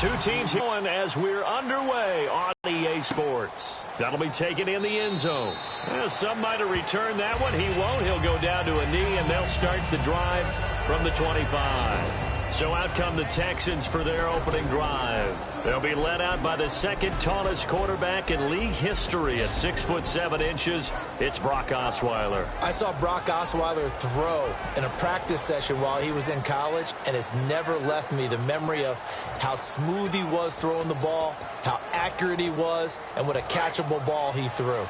two teams going as we're underway on EA Sports. That'll be taken in the end zone. Well, some might have returned that one. He won't. He'll go down to a knee, and they'll start the drive from the 25. So out come the Texans for their opening drive. They'll be led out by the second tallest quarterback in league history at 6'7". It's Brock Osweiler. I saw Brock Osweiler throw in a practice session while he was in college, and it's never left me the memory of how smooth he was throwing the ball, how accurate he was, and what a catchable ball he threw.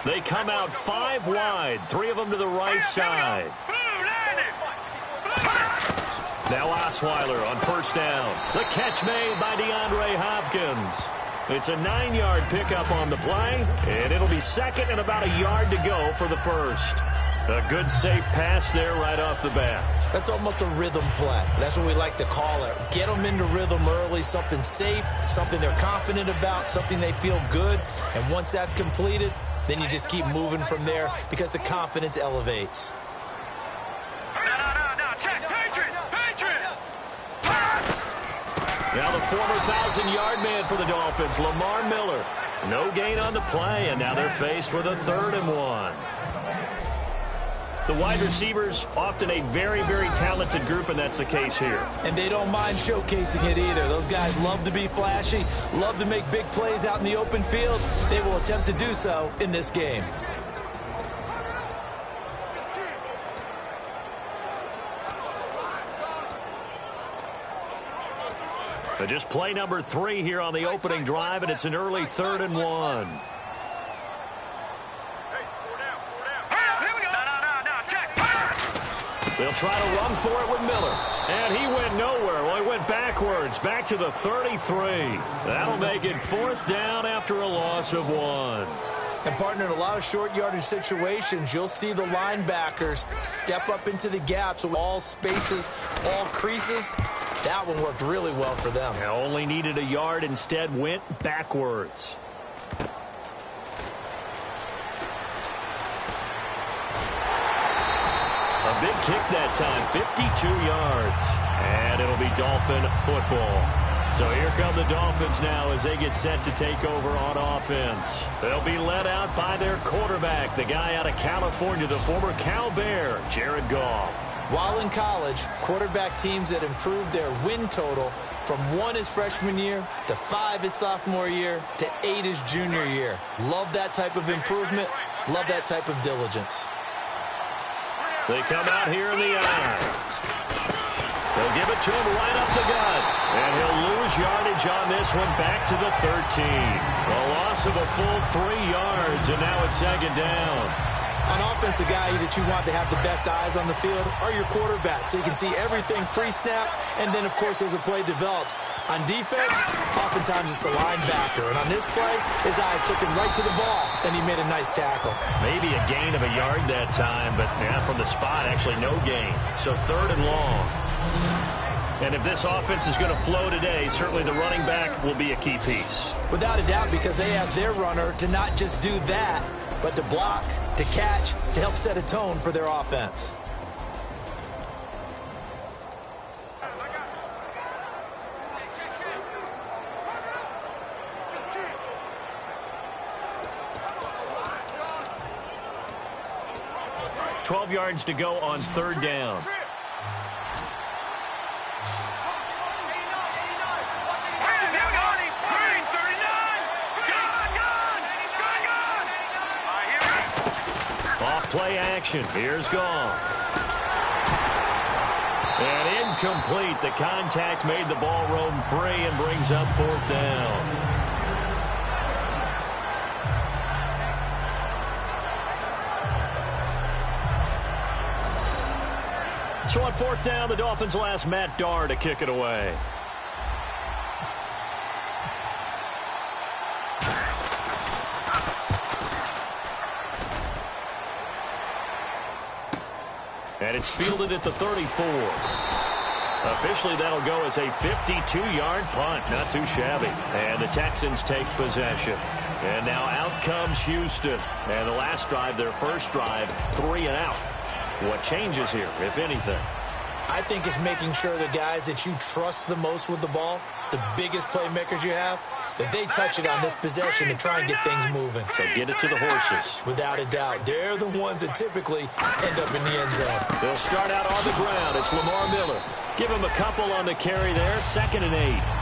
They come out 5 wide, 3 of them to the right side. Now Osweiler on first down. The catch made by DeAndre Hopkins. It's a 9-yard pickup on the play, and it'll be second and about a yard to go for the first. A good, safe pass there right off the bat. That's almost a rhythm play. That's what we like to call it. Get them into rhythm early, something safe, something they're confident about, something they feel good. And once that's completed, then you just keep moving from there because the confidence elevates. Now the former 1,000-yard man for the Dolphins, Lamar Miller. No gain on the play, and now they're faced with a 3rd and 1. The wide receivers, often a very, very talented group, and that's the case here. And they don't mind showcasing it either. Those guys love to be flashy, love to make big plays out in the open field. They will attempt to do so in this game. Just play number 3 here on the opening drive, and it's an early 3rd and 1. They'll try to run for it with Miller. And he went nowhere. Well, he went backwards, back to the 33. That'll make it 4th down after a loss of 1. And, partner, in a lot of short yardage situations, you'll see the linebackers step up into the gaps with all spaces, all creases. That one worked really well for them. They only needed a yard, instead went backwards. A big kick that time, 52 yards. And it'll be Dolphin football. So here come the Dolphins now as they get set to take over on offense. They'll be led out by their quarterback, the guy out of California, the former Cal Bear, Jared Goff. While in college, quarterback teams that improved their win total from 1 his freshman year to 5 his sophomore year to 8 his junior year. Love that type of improvement. Love that type of diligence. They come out here in the eye. They'll give it to him right up the gut. And he'll lose yardage on this one back to the 13. A loss of a full 3 yards, and now it's 2nd down. On offense, the guy that you want to have the best eyes on the field are your quarterbacks, so you can see everything pre-snap, and then, of course, as the play develops. On defense, oftentimes it's the linebacker. And on this play, his eyes took him right to the ball, and he made a nice tackle. Maybe a gain of a yard that time, but yeah, from the spot, actually no gain. So 3rd and long. And if this offense is going to flow today, certainly the running back will be a key piece. Without a doubt, because they ask their runner to not just do that, but to block, to catch, to help set a tone for their offense. $12 yards to go on 3rd down. Play action. Here's Goff. And incomplete. The contact made the ball roam free and brings up 4th down. So on 4th down, the Dolphins will ask Matt Darr to kick it away. And it's fielded at the 34. Officially, that'll go as a 52-yard punt. Not too shabby. And the Texans take possession. And now out comes Houston. And the last drive, their first drive, 3 and out. What changes here, if anything? I think it's making sure the guys that you trust the most with the ball, the biggest playmakers you have, that they touch it on this possession to try and get things moving. So get it to the horses. Without a doubt. They're the ones that typically end up in the end zone. They'll start out on the ground. It's Lamar Miller. Give him a couple on the carry there. 2nd and 8.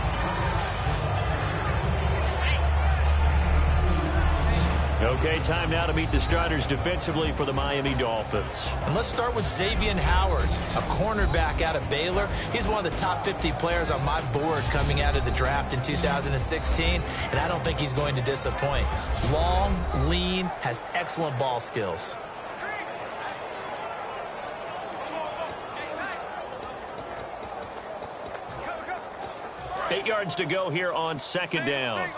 Okay, time now to meet the starters defensively for the Miami Dolphins. And let's start with Xavier Howard, a cornerback out of Baylor. He's one of the top 50 players on my board coming out of the draft in 2016, and I don't think he's going to disappoint. Long, lean, has excellent ball skills. Eight yards to go here on 2nd down.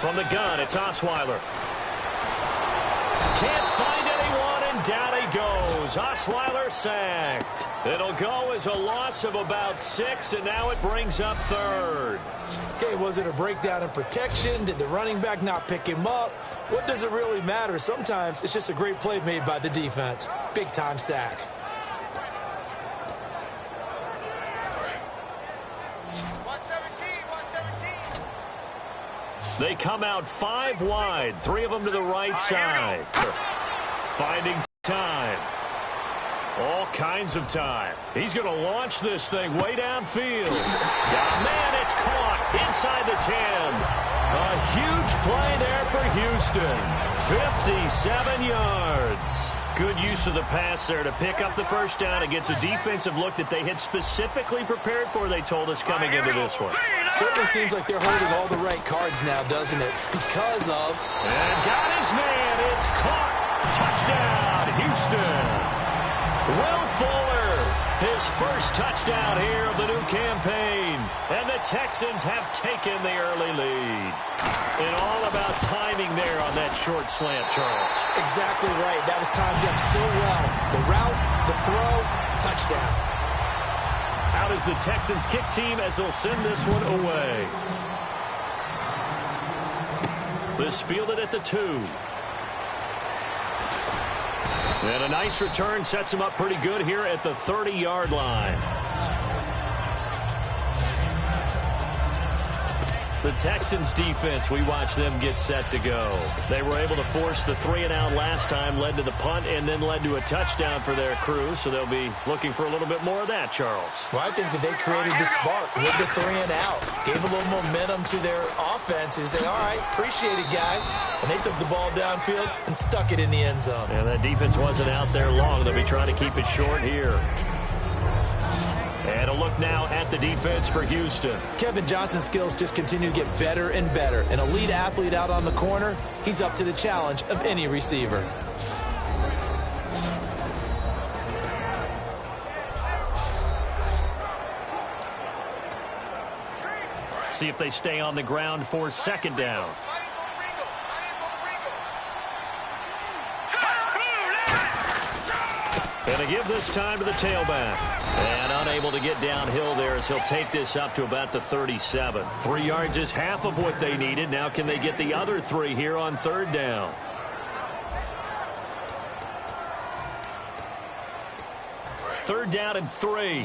From the gun, it's Osweiler. Can't find anyone, and down he goes. Osweiler sacked. It'll go as a loss of about 6, and now it brings up 3rd. Okay, was it a breakdown in protection? Did the running back not pick him up? What does it really matter? Sometimes it's just a great play made by the defense. Big-time sack. They come out 5 wide, 3 of them to the right side. Finding time. All kinds of time. He's going to launch this thing way downfield. Man, it's caught inside the 10. A huge play there for Houston. 57 yards. Good use of the pass there to pick up the first down against a defensive look that they had specifically prepared for, they told us, coming into this one. Certainly seems like they're holding all the right cards now, doesn't it? Because of... And got his man. It's caught. Touchdown, Houston. Will Fuller, his first touchdown here of the new campaign. And the Texans have taken the early lead. And all about timing there on that short slant, Charles. Exactly right. That was timed up so well. The route, the throw, touchdown. Out is the Texans kick team as they'll send this one away. This fielded at the 2. And a nice return sets him up pretty good here at the 30-yard line. The Texans defense, we watch them get set to go. They were able to force the 3-and-out last time, led to the punt, and then led to a touchdown for their crew. So they'll be looking for a little bit more of that, Charles. Well, I think that they created the spark with the 3-and-out. Gave a little momentum to their offense who say, all right, appreciate it, guys. And they took the ball downfield and stuck it in the end zone. And that defense wasn't out there long. They'll be trying to keep it short here. And a look now at the defense for Houston. Kevin Johnson's skills just continue to get better and better. An elite athlete out on the corner, he's up to the challenge of any receiver. See if they stay on the ground for 2nd down. And they give this time to the tailback. And unable to get downhill there as he'll take this up to about the 37. 3 yards is half of what they needed. Now can they get the other 3 here on 3rd down? Third down and 3.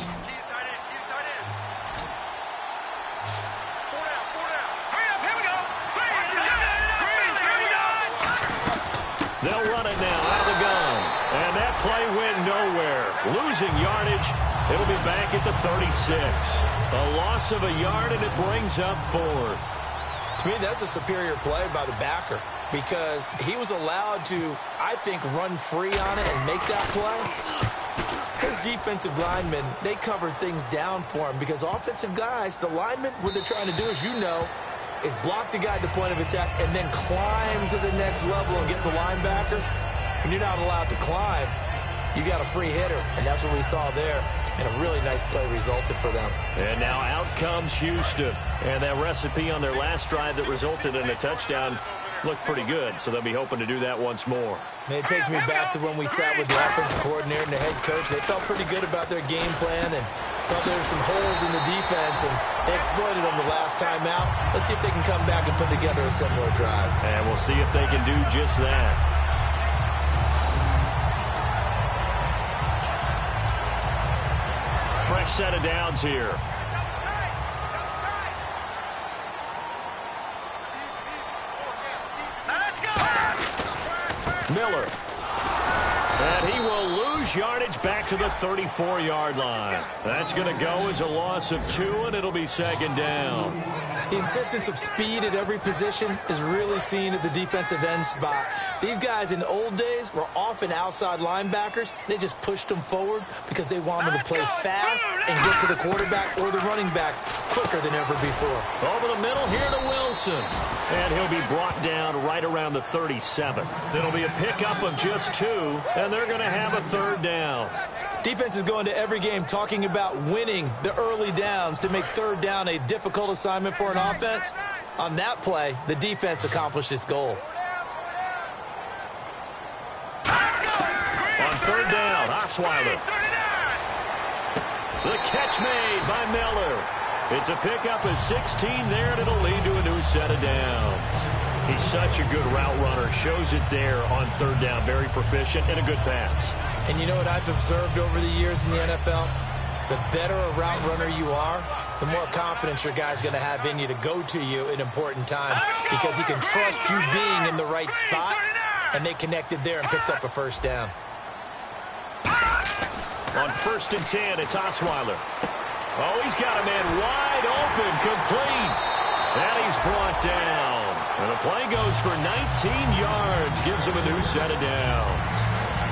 They'll run it now out of the gun. And that play went nowhere. Losing yardage. It'll be back at the 36. A loss of a yard, and it brings up 4th. To me, that's a superior play by the backer because he was allowed to, I think, run free on it and make that play. His defensive linemen, they covered things down for him because offensive guys, the linemen, what they're trying to do, as you know, is block the guy at the point of attack and then climb to the next level and get the linebacker. When you're not allowed to climb, you got a free hitter, and that's what we saw there. And a really nice play resulted for them. And now out comes Houston. And that recipe on their last drive that resulted in a touchdown looked pretty good, so they'll be hoping to do that once more. And it takes me back to when we sat with the offensive coordinator and the head coach. They felt pretty good about their game plan, and Well, there's some holes in the defense, and they exploited them the last time out. Let's see if they can come back and put together a similar drive. And we'll see if they can do just that. Fresh set of downs here. Miller. And he will lose yardage back to the 34-yard line. That's going to go as a loss of 2, and it'll be second down. The insistence of speed at every position is really seen at the defensive end spot. These guys in the old days were often outside linebackers. They just pushed them forward because they wanted to play fast and get to the quarterback or the running backs quicker than ever before. Over the middle here to Wilson. And he'll be brought down right around the 37. It'll be a pickup of just 2, and they're going to have a third down. Defense is going to every game talking about winning the early downs to make third down a difficult assignment for an offense. On that play, the defense accomplished its goal. On third down, Osweiler. The catch made by Miller. It's a pickup of 16 there, and it'll lead to a new set of downs. He's such a good route runner. Shows it there on third down. Very proficient and a good pass. And you know what I've observed over the years in the NFL? The better a route runner you are, the more confidence your guy's going to have in you to go to you in important times because he can trust you being in the right spot, and they connected there and picked up a first down. On 1st and 10, it's Osweiler. Oh, he's got a man wide open, complete. And he's brought down. And the play goes for 19 yards, gives him a new set of downs.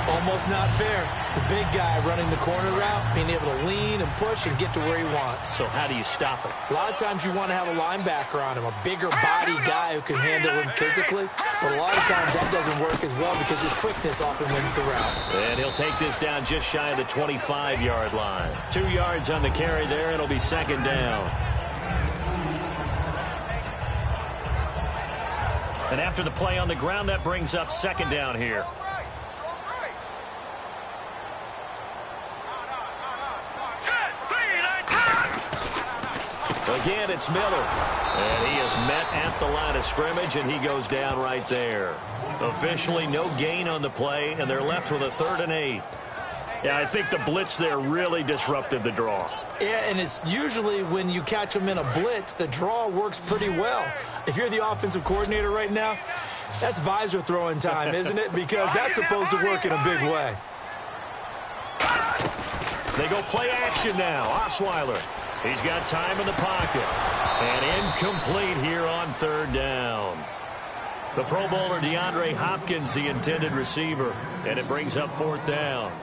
Almost not fair. The big guy running the corner route, being able to lean and push and get to where he wants. So how do you stop it? A lot of times you want to have a linebacker on him, a bigger body guy who can handle him physically. But a lot of times that doesn't work as well because his quickness often wins the route. And he'll take this down just shy of the 25-yard line. 2 yards on the carry there. It'll be second down. And after the play on the ground, that brings up second down here. Again, it's Miller. And he is met at the line of scrimmage, and he goes down right there. Officially, no gain on the play, and they're left with a 3rd and 8. Yeah, I think the blitz there really disrupted the draw. Yeah, and it's usually when you catch them in a blitz, the draw works pretty well. If you're the offensive coordinator right now, that's visor throwing time, isn't it? Because that's supposed to work in a big way. They go play action now. Osweiler. He's got time in the pocket. And incomplete here on 3rd down. The Pro Bowler DeAndre Hopkins, the intended receiver. And it brings up 4th down.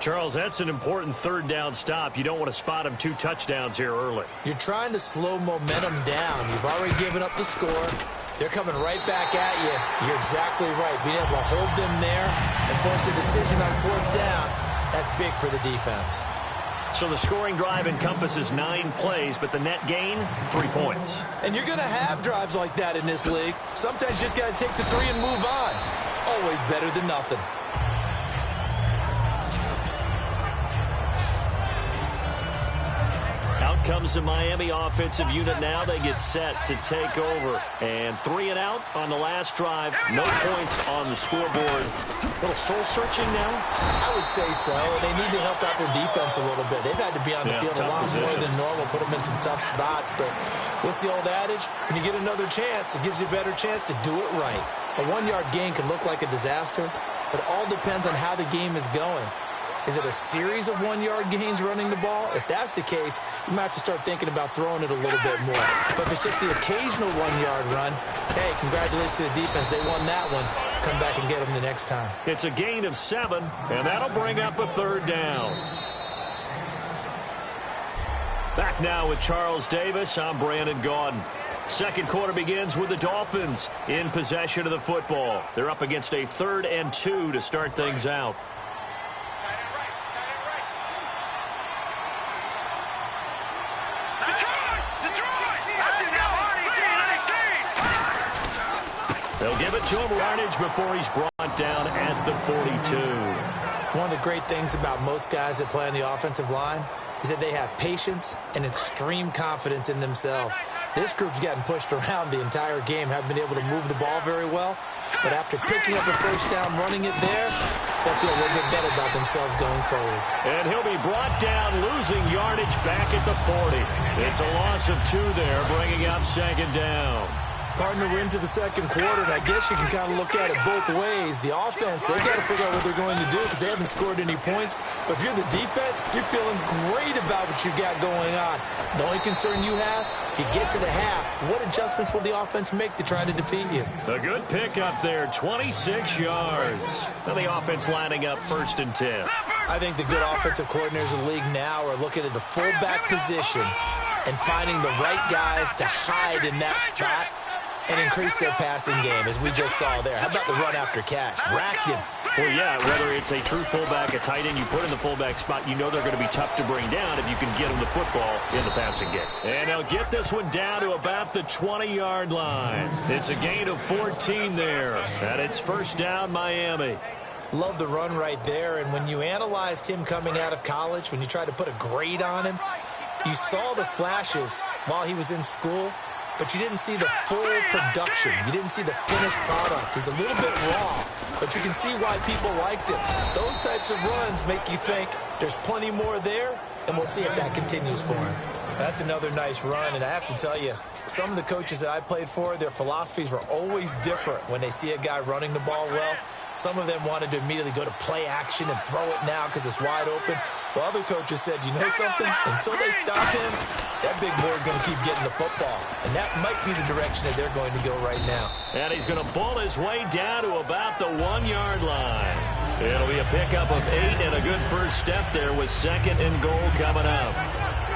Charles, that's an important 3rd down stop. You don't want to spot him 2 touchdowns here early. You're trying to slow momentum down. You've already given up the score. They're coming right back at you. You're exactly right. Being able to hold them there and force a decision on 4th down, that's big for the defense. So the scoring drive encompasses 9 plays, but the net gain, 3 points. And you're going to have drives like that in this league. Sometimes you just got to take the 3 and move on. Always better than nothing. Out comes the Miami offensive unit now. They get set to take over. And 3 and out on the last drive. No points on the scoreboard. A little soul-searching now? I would say so. They need to help out their defense a little bit. They've had to be on the field a lot more than normal, put them in some tough spots. But what's the old adage? When you get another chance, it gives you a better chance to do it right. A 1-yard gain can look like a disaster. It all depends on how the game is going. Is it a series of 1-yard gains running the ball? If that's the case, you might have to start thinking about throwing it a little bit more. But if it's just the occasional 1-yard run, hey, congratulations to the defense. They won that one. Come back and get them the next time. It's a gain of 7, and that'll bring up a 3rd down. Back now with Charles Davis. I'm Brandon Gaudin. Second quarter begins with the Dolphins in possession of the football. They're up against a 3rd and 2 to start things out. They'll give it to him yardage before he's brought down at the 42. One of the great things about most guys that play on the offensive line, is that they have patience and extreme confidence in themselves. This group's gotten pushed around the entire game, haven't been able to move the ball very well. But after picking up a first down, running it there, they'll feel a little bit better about themselves going forward. And he'll be brought down, losing yardage back at the 40. It's a loss of 2 there, bringing up second down. Partner, we're into the second quarter, and I guess you can kind of look at it both ways. The offense, they've got to figure out what they're going to do because they haven't scored any points. But if you're the defense, you're feeling great about what you got going on. The only concern you have, if you get to the half, what adjustments will the offense make to try to defeat you? A good pickup there, 26 yards. Now the offense lining up 1st and 10. I think the good offensive coordinators in the league now are looking at the fullback position and finding the right guys to hide in that spot and increase their passing game, as we just saw there. How about the run after catch? Racked him. Well, yeah, whether it's a true fullback, a tight end, you put in the fullback spot, you know they're going to be tough to bring down if you can get them the football in the passing game. And they'll get this one down to about the 20-yard line. It's a gain of 14 there, and it's first down, Miami. Love the run right there, and when you analyzed him coming out of college, when you tried to put a grade on him, you saw the flashes while he was in school, but you didn't see the full production. You didn't see the finished product. He's a little bit raw, but you can see why people liked him. Those types of runs make you think there's plenty more there, and we'll see if that continues for him. That's another nice run, and I have to tell you, some of the coaches that I played for, their philosophies were always different when they see a guy running the ball well. Some of them wanted to immediately go to play action and throw it now because it's wide open. While other coaches said, you know something? Until they stop him, that big boy's going to keep getting the football. And that might be the direction that they're going to go right now. And he's going to bull his way down to about the 1-yard line. It'll be a pickup of 8 and a good first step there with 2nd and goal coming up.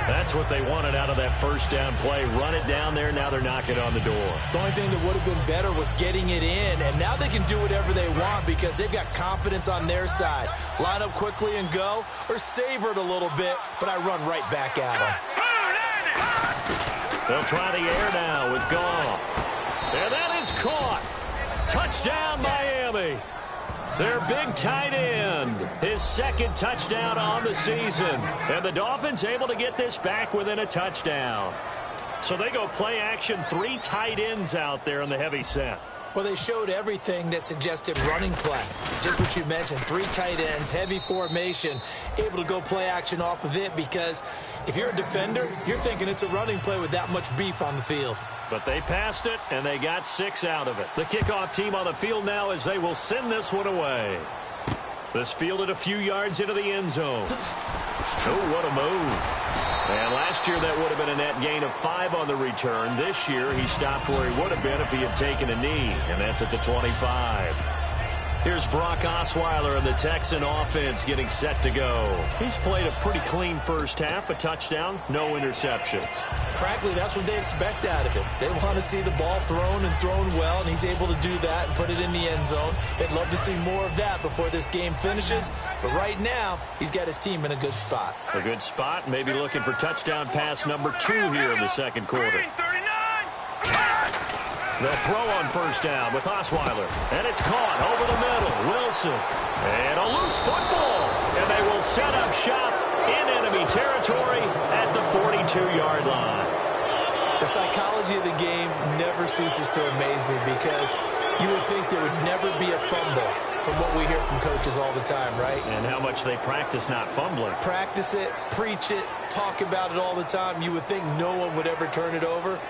That's what they wanted out of that first down play. Run it down there. Now they're knocking on the door. The only thing that would have been better was getting it in. And now they can do whatever they want because they've got confidence on their side. Line up quickly and go, or savor it a little bit, but I run right back at them. They'll try the air now with Goff. And that is caught. Touchdown, Miami. Their big tight end, his 2nd touchdown on the season. And the Dolphins able to get this back within a touchdown. So they go play action, 3 tight ends out there in the heavy set. Well, they showed everything that suggested running play. Just what you mentioned, 3 tight ends, heavy formation, able to go play action off of it because if you're a defender, you're thinking it's a running play with that much beef on the field. But they passed it, and they got 6 out of it. The kickoff team on the field now as they will send this one away. This fielded a few yards into the end zone. Oh, what a move. And last year that would have been a net gain of 5 on the return. This year he stopped where he would have been if he had taken a knee, and that's at the 25. Here's Brock Osweiler and the Texan offense getting set to go. He's played a pretty clean first half, a touchdown, no interceptions. Frankly, that's what they expect out of him. They want to see the ball thrown and thrown well, and he's able to do that and put it in the end zone. They'd love to see more of that before this game finishes, but right now, he's got his team in a good spot. A good spot, maybe looking for touchdown pass number 2 here in the second quarter. They'll throw on first down with Osweiler. And it's caught over the middle. Wilson. And a loose football. And they will set up shop in enemy territory at the 42-yard line. The psychology of the game never ceases to amaze me because you would think there would never be a fumble from what we hear from coaches all the time, right? And how much they practice not fumbling. Practice it, preach it, talk about it all the time. You would think no one would ever turn it over.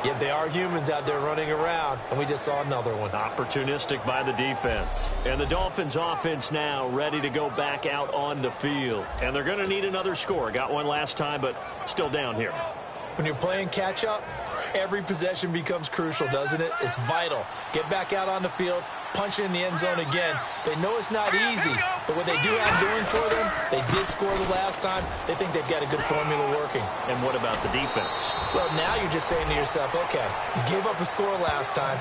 Yet they are humans out there running around, and we just saw another one. Opportunistic by the defense. And the Dolphins offense now ready to go back out on the field. And they're going to need another score. Got one last time, but still down here. When you're playing catch-up, every possession becomes crucial, doesn't it? It's vital. Get back out on the field, punch it in the end zone again. They know it's not easy, but what they do have going for them, they did score the last time. They think they've got a good formula working. And what about the defense? Well, now you're just saying to yourself, okay, we gave up a score last time.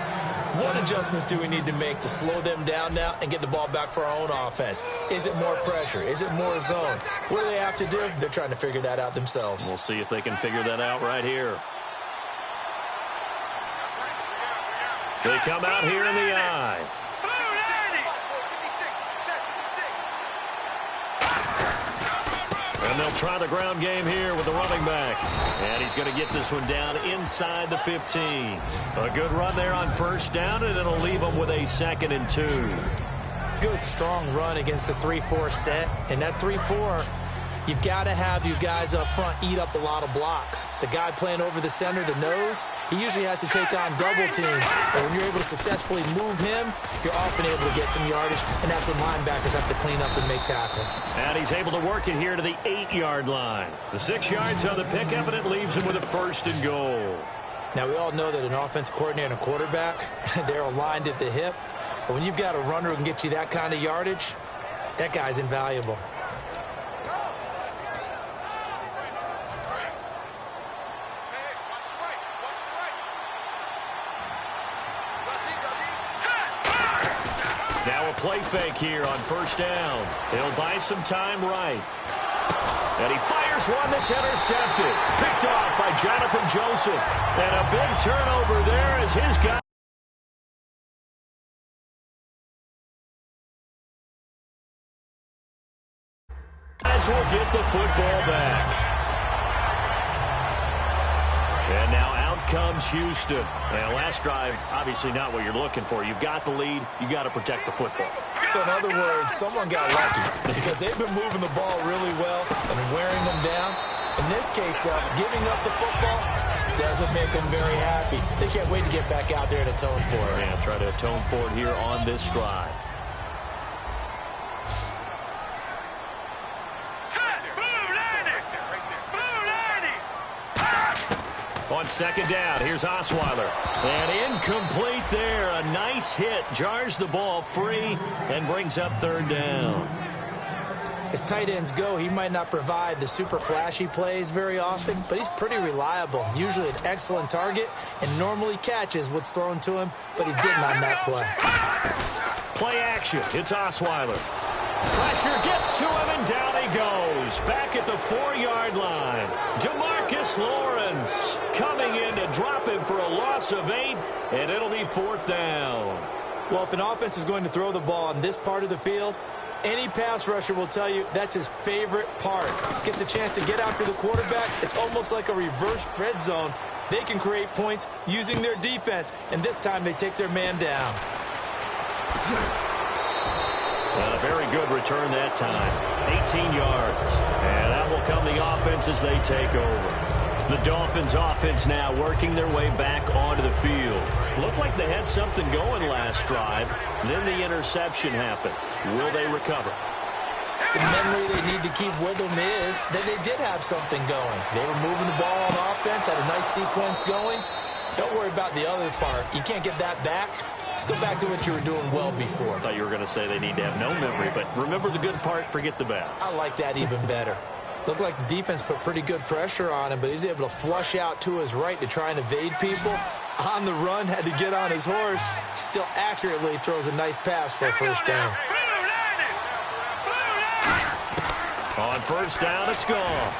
What adjustments do we need to make to slow them down now and get the ball back for our own offense? Is it more pressure? Is it more zone? What do they have to do? They're trying to figure that out themselves. We'll see if they can figure that out right here. They come out here in the eye. And And they'll try the ground game here with the running back. And he's going to get this one down inside the 15. A good run there on first down, and it'll leave them with a 2nd and 2. Good, strong run against the 3-4 set. And that 3-4, you've got to have you guys up front eat up a lot of blocks. The guy playing over the center, the nose, he usually has to take on double teams. But when you're able to successfully move him, you're often able to get some yardage, and that's when linebackers have to clean up and make tackles. And he's able to work it here to the 8-yard line. The 6 yards on the pickup, and it leaves him with a 1st and goal. Now, we all know that an offensive coordinator and a quarterback, they're aligned at the hip. But when you've got a runner who can get you that kind of yardage, that guy's invaluable. Now a play fake here on first down. He'll buy some time right. And he fires one that's intercepted. Picked off by Jonathan Joseph. And a big turnover there as his guy will get the football back. And now out comes Houston. And last drive, obviously not what you're looking for. You've got the lead. You got to protect the football. So in other words, someone got lucky because they've been moving the ball really well and wearing them down. In this case, though, giving up the football doesn't make them very happy. They can't wait to get back out there and atone for it. Yeah, try to atone for it here on this drive. On second down, here's Osweiler. And incomplete there. A nice hit. Jars the ball free and brings up 3rd down. As tight ends go, he might not provide the super flashy plays very often, but he's pretty reliable. Usually an excellent target and normally catches what's thrown to him, but he didn't on that play. Play action. It's Osweiler. Pressure gets to him, and down he goes. Back at the 4-yard line. Demarcus Lawrence coming in to drop him for a loss of 8, and it'll be 4th down. Well, if an offense is going to throw the ball on this part of the field, any pass rusher will tell you that's his favorite part. Gets a chance to get after the quarterback. It's almost like a reverse red zone. They can create points using their defense, and this time they take their man down. A very good return that time. 18 yards. And that will come the offense as they take over. The Dolphins offense now working their way back onto the field. Looked like they had something going last drive. Then the interception happened. Will they recover? The memory they need to keep with them is that they did have something going. They were moving the ball on offense, had a nice sequence going. Don't worry about the other part. You can't get that back. Let's go back to what you were doing well before. I thought you were going to say they need to have no memory, but remember the good part, forget the bad. I like that even better. Looked like the defense put pretty good pressure on him, but he's able to flush out to his right to try and evade people. On the run, had to get on his horse. Still accurately throws a nice pass for a 1st down. On 1st down, it's gone.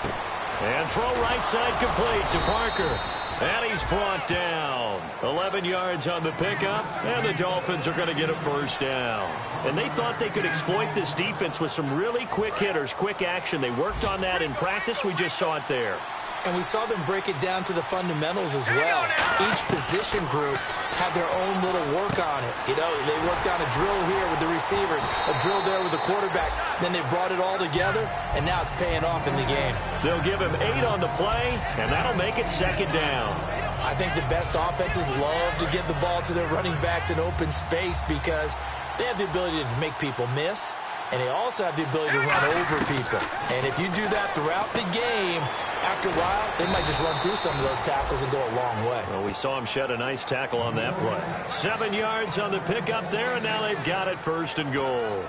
And throw right side complete to Parker. And he's brought down. 11 yards on the pickup, and the Dolphins are going to get a 1st down. And they thought they could exploit this defense with some really quick hitters, quick action. They worked on that in practice. We just saw it there. And we saw them break it down to the fundamentals as well. Each position group had their own little work on it. You know, they worked on a drill here with the receivers, a drill there with the quarterbacks. Then they brought it all together, and now it's paying off in the game. They'll give him 8 on the play, and that'll make it 2nd down. I think the best offenses love to give the ball to their running backs in open space because they have the ability to make people miss, and they also have the ability to run over people. And if you do that throughout the game, after a while, they might just run through some of those tackles and go a long way. Well, we saw him shed a nice tackle on that play. 7 yards on the pickup there, and now they've got it 1st and goal.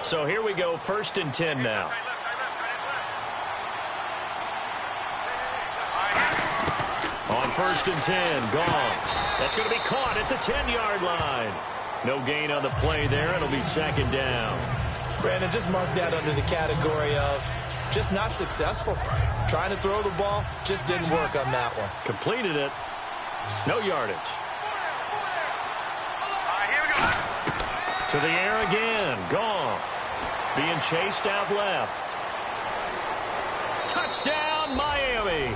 So here we go, 1st and 10 now. On 1st and 10, Goff. That's going to be caught at the 10-yard line. No gain on the play there. It'll be 2nd down. Brandon, just mark that under the category of just not successful. Trying to throw the ball, just didn't work on that one. Completed it. No yardage. To the air again. Goff being chased out left. Touchdown, Miami.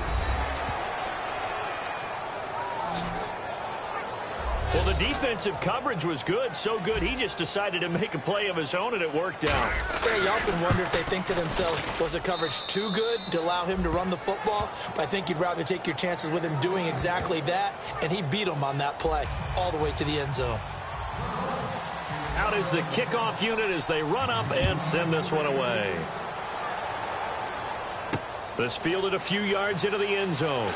Well, the defensive coverage was good, so good he just decided to make a play of his own, and it worked out. Yeah, you often wonder if they think to themselves, was the coverage too good to allow him to run the football? But I think you'd rather take your chances with him doing exactly that, and he beat him on that play all the way to the end zone. Out is the kickoff unit as they run up and send this one away. This fielded a few yards into the end zone.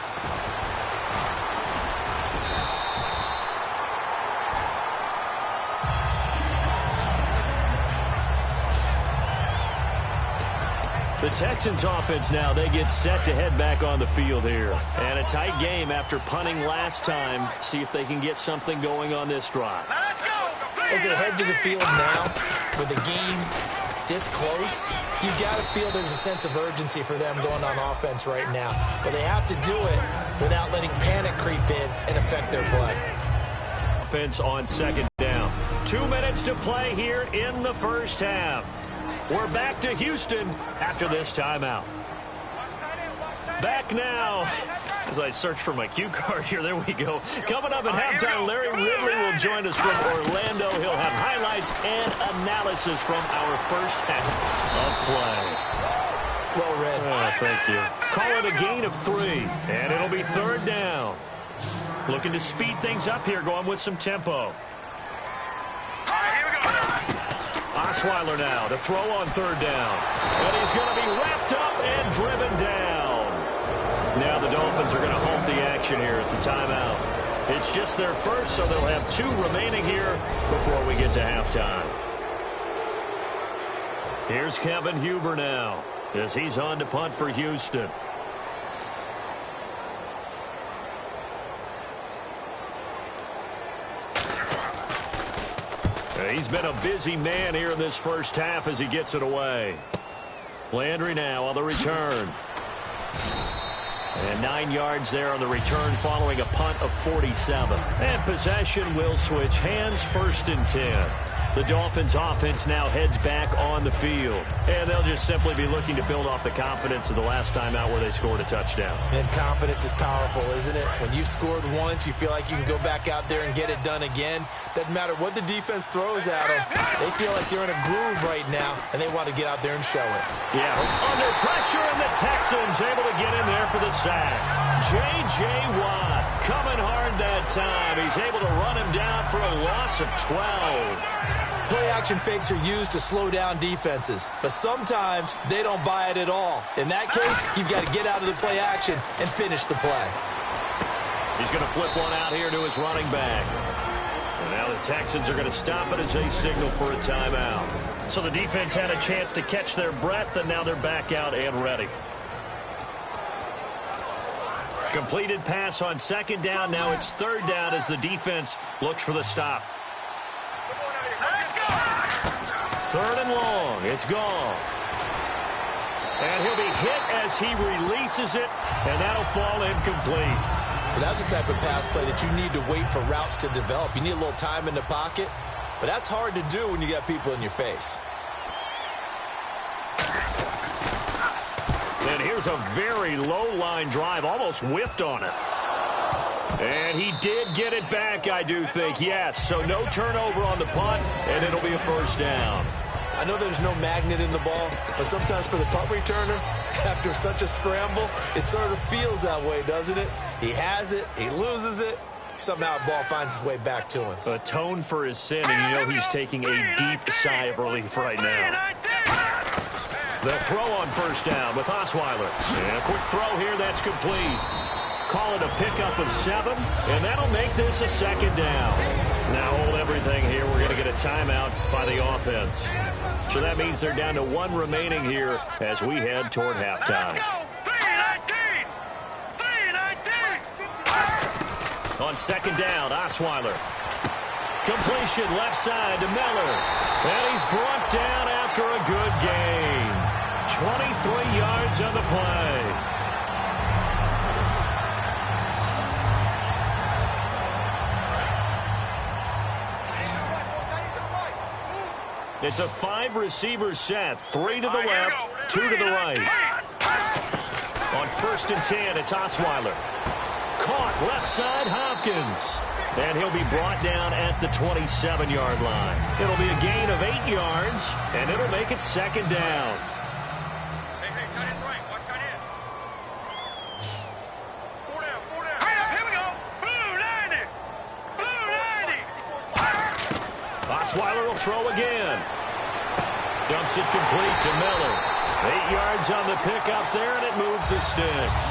The Texans offense now, they get set to head back on the field here. And a tight game after punting last time. See if they can get something going on this drive. Let's go! As they head to the field now, with the game this close, you got to feel there's a sense of urgency for them going on offense right now. But they have to do it without letting panic creep in and affect their play. Offense on second down. 2 minutes to play here in the first half. We're back to Houston after this timeout. Back now. As I search for my cue card here, there we go. Coming up at halftime, Larry Ridley will join us from Orlando. He'll have highlights and analysis from our first half of play. Well read. Oh, thank you. Call it a gain of 3, and it'll be third down. Looking to speed things up here, going with some tempo. Osweiler now to throw on third down. And he's going to be wrapped up and driven down. Now the Dolphins are going to halt the action here. It's a timeout. It's just their first, so they'll have 2 remaining here before we get to halftime. Here's Kevin Huber now as he's on to punt for Houston. He's been a busy man here in this first half as he gets it away. Landry now on the return. And 9 yards there on the return following a punt of 47. And possession will switch hands, 1st and 10. The Dolphins offense now heads back on the field. And they'll just simply be looking to build off the confidence of the last time out where they scored a touchdown. And confidence is powerful, isn't it? When you've scored once, you feel like you can go back out there and get it done again. Doesn't matter what the defense throws at them. They feel like they're in a groove right now, and they want to get out there and show it. Yeah, under pressure, and the Texans able to get in there for the sack. J.J. Watt coming hard that time. He's able to run him down for a loss of 12. Play-action fakes are used to slow down defenses, but sometimes they don't buy it at all. In that case, you've got to get out of the play-action and finish the play. He's going to flip one out here to his running back. And now the Texans are going to stop it as they signal for a timeout. So the defense had a chance to catch their breath, and now they're back out and ready. Completed pass on second down. Now it's third down as the defense looks for the stop. Third and long. It's Goff. And he'll be hit as he releases it, and that'll fall incomplete. But that's the type of pass play that you need to wait for routes to develop. You need a little time in the pocket, but that's hard to do when you got people in your face. And here's a very low-line drive, almost whiffed on it. And he did get it back, I do think, yes. So no turnover on the punt, and it'll be a first down. I know there's no magnet in the ball, but sometimes for the punt returner, after such a scramble, it sort of feels that way, doesn't it? He has it, he loses it, somehow the ball finds its way back to him. Atone for his sin, and you know he's taking a deep sigh of relief right now. They'll throw on first down with Osweiler. And a quick throw here, that's complete. Call it a pickup of 7, and that'll make this a second down. Now hold everything here. We're going to get a timeout by the offense. So that means they're down to 1 remaining here as we head toward halftime. On second down, Osweiler. Completion left side to Miller. And he's brought down after a good gain. 23 yards on the play. It's a 5-receiver set. 3 to the left, 2 to the right. On 1st and 10, it's Osweiler. Caught left side, Hopkins. And he'll be brought down at the 27-yard line. It'll be a gain of 8 yards, and it'll make it 2nd down. Hey, tight end's right. Watch tight end. 4 down. Hey, up, here we go. Blue 90. Blue 90. Osweiler will throw again. Dumps it complete to Miller. 8 yards on the pickup there, and it moves the sticks.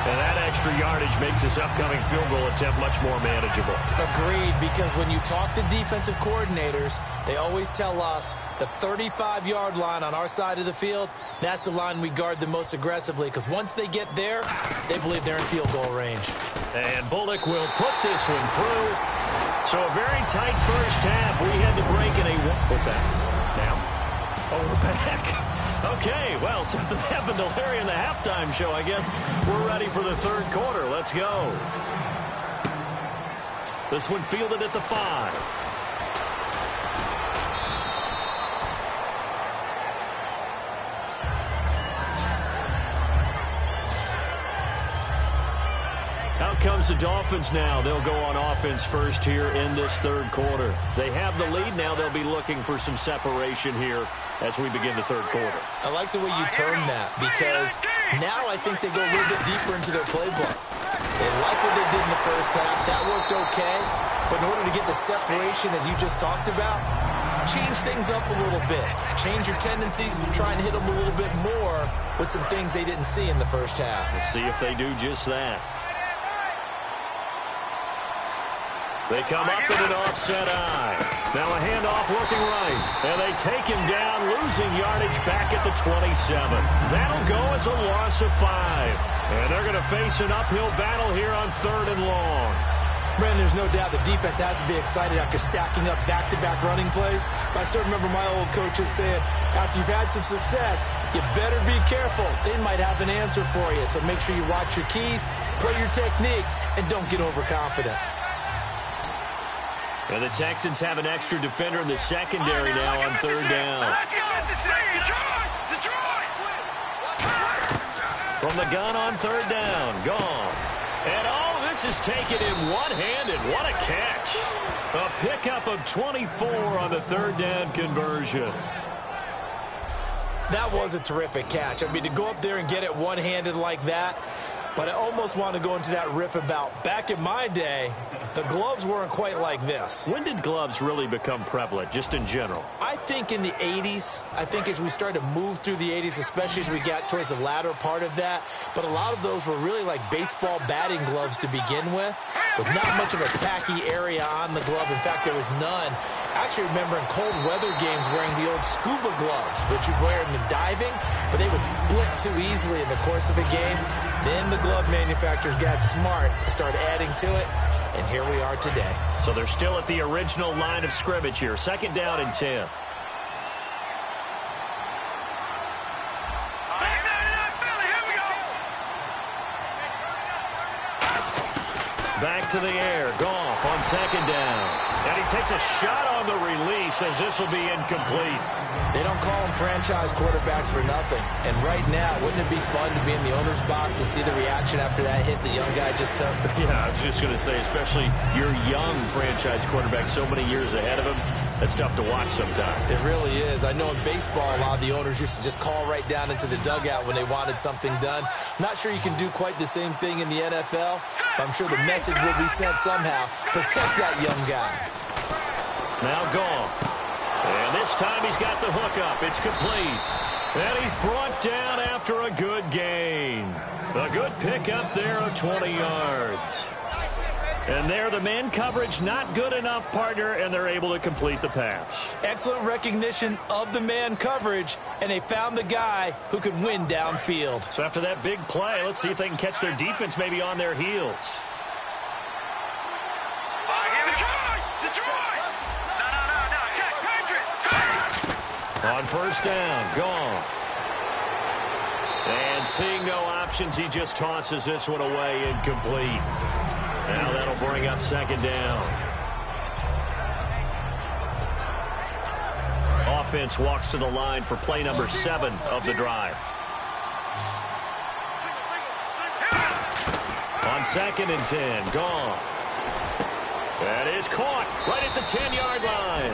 And that extra yardage makes this upcoming field goal attempt much more manageable. Agreed, because when you talk to defensive coordinators, they always tell us the 35-yard line on our side of the field, that's the line we guard the most aggressively, because once they get there, they believe they're in field goal range. And Bullock will put this one through. So a very tight first half. We had to break in a... What's that? Now? Oh, we're back. Okay, well, something happened to Larry in the halftime show, I guess. We're ready for the 3rd quarter. Let's go. This one fielded at the 5. Out comes the Dolphins now. They'll go on offense first here in this 3rd quarter. They have the lead now. They'll be looking for some separation here as we begin the 3rd quarter. I like the way you term that, because now I think they go a little bit deeper into their playbook. They like what they did in the first half. That worked okay. But in order to get the separation that you just talked about, change things up a little bit. Change your tendencies, try and hit them a little bit more with some things they didn't see in the first half. Let's see if they do just that. They come up in an offset eye. Now a handoff looking right. And they take him down, losing yardage back at the 27. That'll go as a loss of 5. And they're going to face an uphill battle here on 3rd and long. Brandon, there's no doubt the defense has to be excited after stacking up back-to-back running plays. But I still remember my old coaches saying, after you've had some success, you better be careful. They might have an answer for you. So make sure you watch your keys, play your techniques, and don't get overconfident. And the Texans have an extra defender in the secondary now on 3rd down. From the gun on 3rd down, Goff. And all this is taken in one-handed. What a catch. A pickup of 24 on the 3rd down conversion. That was a terrific catch. I mean, to go up there and get it one-handed like that, but I almost want to go into that riff about back in my day, the gloves weren't quite like this. When did gloves really become prevalent, just in general? I think in the 80s. I think as we started to move through the 80s, especially as we got towards the latter part of that. But a lot of those were really like baseball batting gloves to begin with not much of a tacky area on the glove. In fact, there was none. I actually remember in cold weather games wearing the old scuba gloves, which you'd wear in diving, but they would split too easily in the course of a game. Then the glove manufacturers got smart and started adding to it. And here we are today. So they're still at the original line of scrimmage here. 2nd down and 10. Back to the air. Goff on 2nd down. And he takes a shot on the release as this will be incomplete. They don't call them franchise quarterbacks for nothing. And right now, wouldn't it be fun to be in the owner's box and see the reaction after that hit the young guy just took? Yeah, I was just going to say, especially your young franchise quarterback so many years ahead of him, that's tough to watch sometimes. It really is. I know in baseball, a lot of the owners used to just call right down into the dugout when they wanted something done. Not sure you can do quite the same thing in the NFL, but I'm sure the message will be sent somehow. Protect that young guy. Now Goff. And this time he's got the hook up. It's complete. And he's brought down after a good gain. A good pickup there of 20 yards. And there, the man coverage not good enough, partner, and they're able to complete the pass. Excellent recognition of the man coverage, and they found the guy who could win downfield. So after that big play, let's see if they can catch their defense maybe on their heels. On 1st down, Goff. And seeing no options, he just tosses this one away incomplete. Now that'll bring up 2nd down. offense walks to the line for play number 7 of the drive. On 2nd and 10, Goff. That is caught right at the 10-yard line.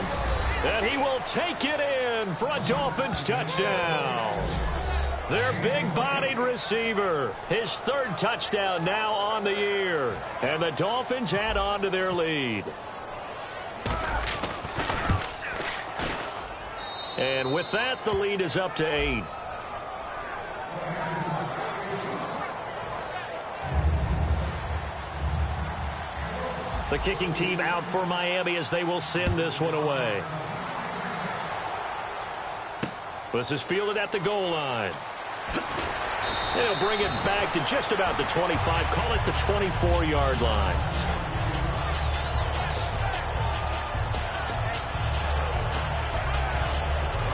And he will take it in for a Dolphins touchdown. Their big-bodied receiver, his 3rd touchdown now on the year. And the Dolphins add on to their lead. And with that, the lead is up to 8. The kicking team out for Miami as they will send this one away. This is fielded at the goal line. They'll bring it back to just about the 25. Call it the 24-yard line.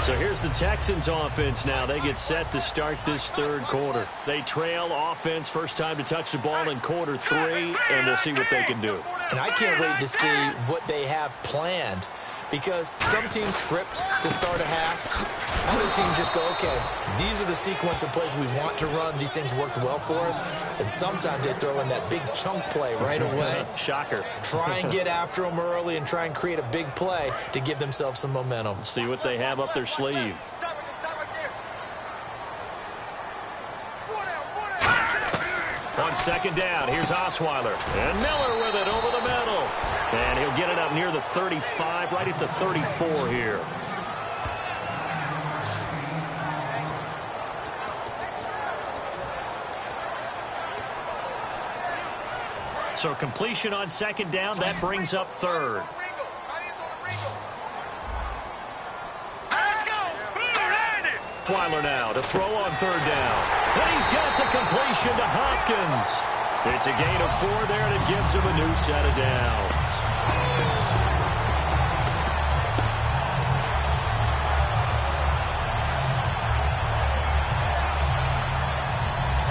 So here's the Texans offense now. They get set to start this 3rd quarter. They trail offense, first time to touch the ball in quarter 3, and we'll see what they can do. And I can't wait to see what they have planned, because some teams script to start a half. Other teams just go, okay, these are the sequence of plays we want to run. These things worked well for us. And sometimes they throw in that big chunk play right away. Shocker. Try and get after them early and try and create a big play to give themselves some momentum. See what they have up their sleeve. On 2nd down, here's Osweiler. And Miller with it over the middle. And he'll get it up near the 35, right at the 34 here. So completion on 2nd down, that brings up 3rd. Osweiler now to throw on 3rd down. And he's got the completion to Hopkins. It's a gain of 4 there, and it gives him a new set of downs.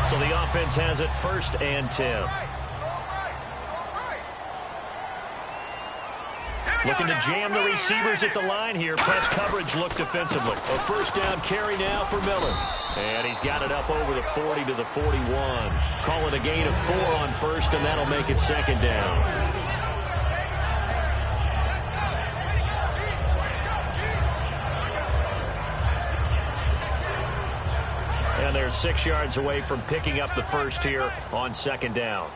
So the offense has it 1st and 10. Looking to jam the receivers at the line here. Press coverage look defensively. A 1st down carry now for Miller. And he's got it up over the 40 to the 41. Call it a gain of 4 on 1st, and that'll make it 2nd down. And they're 6 yards away from picking up the 1st here on 2nd down.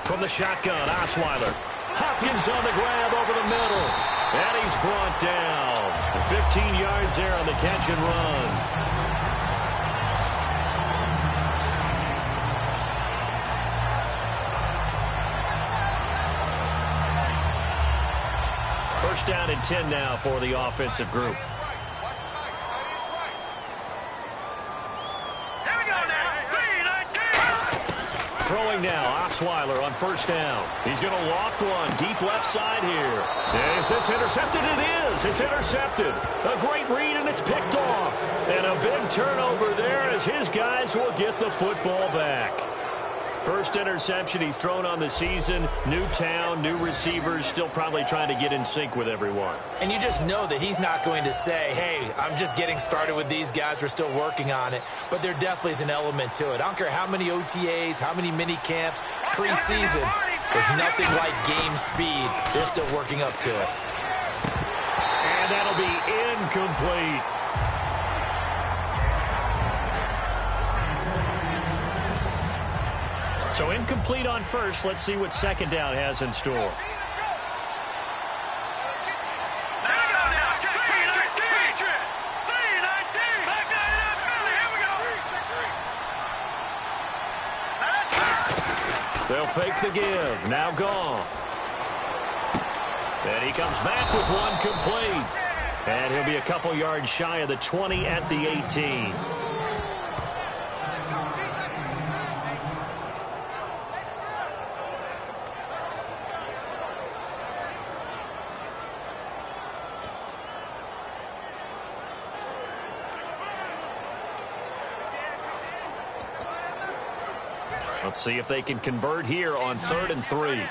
From the shotgun, Osweiler. Hopkins on the grab over the middle. And he's brought down. 15 yards there on the catch and run. First down and 10 now for the offensive group. Throwing now, Osweiler on 1st down. He's going to loft one deep left side here. Is this intercepted? It is. It's intercepted. A great read, and it's picked off. And a big turnover there as his guys will get the football back. First interception he's thrown on the season. New town, new receivers, still probably trying to get in sync with everyone. And you just know that he's not going to say, hey, I'm just getting started with these guys. We're still working on it. But there definitely is an element to it. I don't care how many OTAs, how many mini camps, preseason. There's nothing like game speed. They're still working up to it. And that'll be incomplete. So incomplete on 1st. Let's see what 2nd down has in store. They'll fake the give. Now Goff. And he comes back with one complete. And he'll be a couple yards shy of the 20 at the 18. Let's see if they can convert here on 3rd and 3.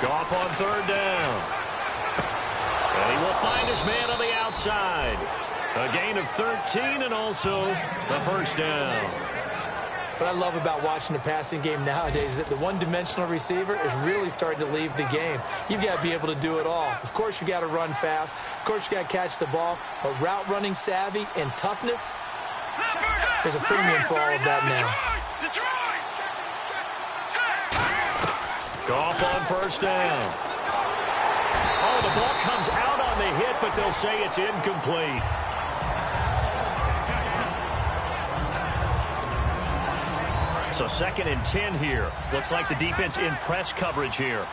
Goff on third down. And he will find his man on the outside. A gain of 13 and also the first down. What I love about watching the passing game nowadays is that the one-dimensional receiver is really starting to leave the game. You've got to be able to do it all. Of course, you got to run fast. Of course, you got to catch the ball. But route running savvy and toughness, there's a premium for all of that now. Goff on first down. Oh, the ball comes out on the hit, but they'll say it's incomplete. So 2nd and 10 here. Looks like the defense in press coverage here.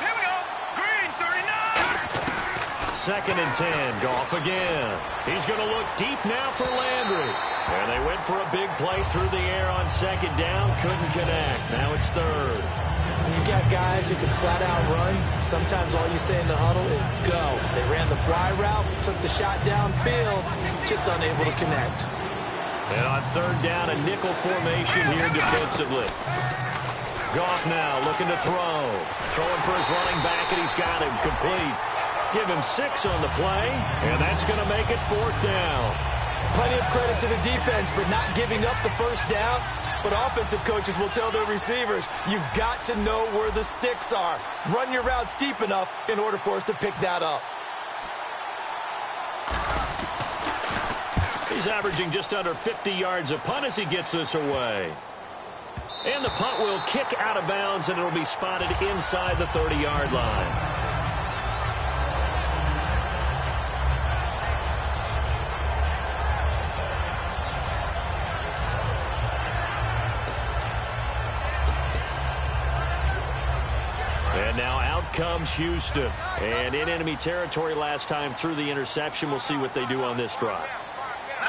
Here we go. Green, 39. 2nd and 10. Goff again. He's going to look deep now for Landry. And they went for a big play through the air on 2nd down. Couldn't connect. Now it's 3rd. When you've got guys who can flat out run, sometimes all you say in the huddle is go. They ran the fly route, took the shot downfield, just unable to connect. And on 3rd down, a nickel formation here defensively. Goff now looking to throw. Throwing for his running back, and he's got him complete. Give him 6 on the play, and that's going to make it 4th down. Plenty of credit to the defense for not giving up the first down, but offensive coaches will tell their receivers, you've got to know where the sticks are. Run your routes deep enough in order for us to pick that up. He's averaging just under 50 yards a punt as he gets this away. And the punt will kick out of bounds, and it'll be spotted inside the 30-yard line. And now out comes Houston. And in enemy territory last time through the interception. We'll see what they do on this drive.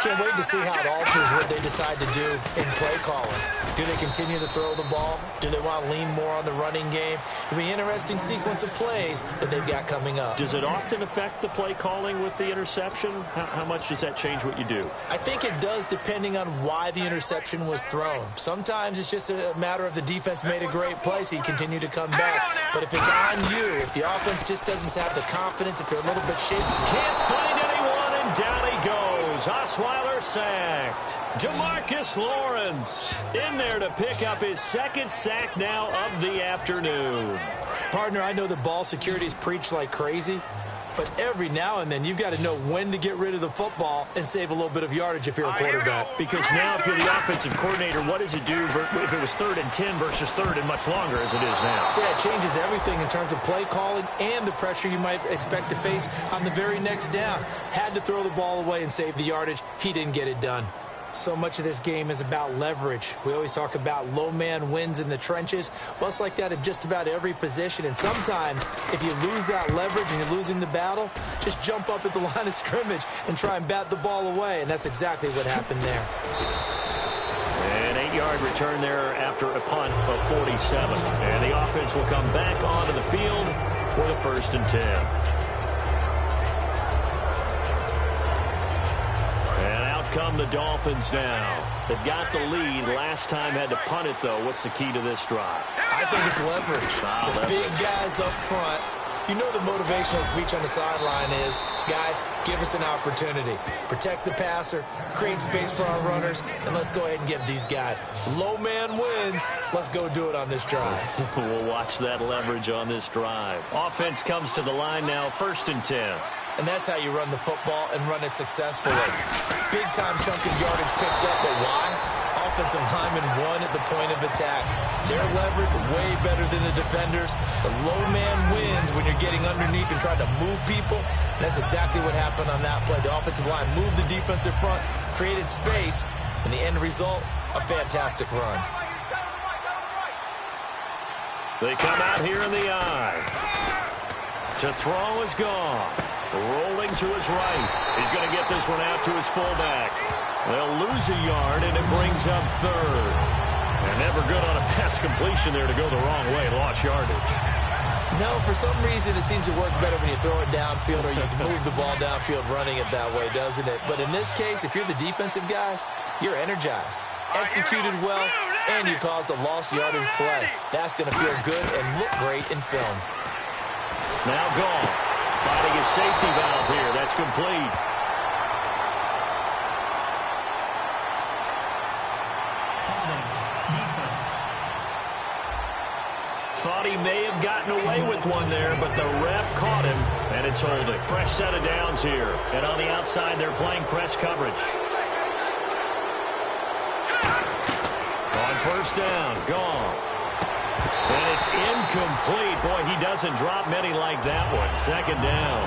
Can't wait to see how it alters what they decide to do in play calling. Do they continue to throw the ball? Do they want to lean more on the running game? It'll be an interesting sequence of plays that they've got coming up. Does it often affect the play calling with the interception? How much does that change what you do? I think it does, depending on why the interception was thrown. Sometimes it's just a matter of the defense made a great play, so you continue to come back. But if it's on you, if the offense just doesn't have the confidence, if they're a little bit shaky. Can't find anyone, and down he goes. Osweiler sacked. Jamarcus Lawrence in there to pick up his 2nd sack now of the afternoon. Partner, I know the ball security is preached like crazy, but every now and then you've got to know when to get rid of the football and save a little bit of yardage if you're a quarterback. Because now if you're the offensive coordinator, what does it do if it was 3rd and 10 versus 3rd and much longer as it is now? Yeah, it changes everything in terms of play calling and the pressure you might expect to face on the very next down. Had to throw the ball away and save the yardage. He didn't get it done. So much of this game is about leverage. We always talk about low man wins in the trenches. Well, it's like that in just about every position. And sometimes, if you lose that leverage and you're losing the battle, just jump up at the line of scrimmage and try and bat the ball away. And that's exactly what happened there. An 8-yard return there after a punt of 47. And the offense will come back onto the field for the 1st and 10. Come the Dolphins now. They've got the lead. Last time had to punt it, though. What's the key to this drive? I think it's leverage. The big guys up front. You know the motivational speech on the sideline is, guys, give us an opportunity. Protect the passer, create space for our runners, and let's go ahead and get these guys. Low man wins. Let's go do it on this drive. We'll watch that leverage on this drive. Offense comes to the line now, 1st and 10. And that's how you run the football and run it successfully. Big-time chunk of yardage picked up, but why? Offensive lineman won at the point of attack. Their leverage way better than the defenders. The low man wins when you're getting underneath and trying to move people. And that's exactly what happened on that play. The offensive line moved the defensive front, created space, and the end result, a fantastic run. They come out here in the eye. To throw is gone. Rolling to his right. He's going to get this one out to his fullback. They'll lose a yard, and it brings up 3rd. And never good on a pass completion there to go the wrong way. Lost yardage. No, for some reason it seems to work better when you throw it downfield or you can move the ball downfield running it that way, doesn't it? But in this case, if you're the defensive guys, you're energized, executed well, and you caused a lost yardage play. That's going to feel good and look great in film. Now Goff finding his safety valve here. That's complete. Thought he may have gotten away with one there, but the ref caught him, and it's holding. Fresh set of downs here. And on the outside, they're playing press coverage. On first down, Goff. And it's incomplete. Boy, he doesn't drop many like that one. Second down.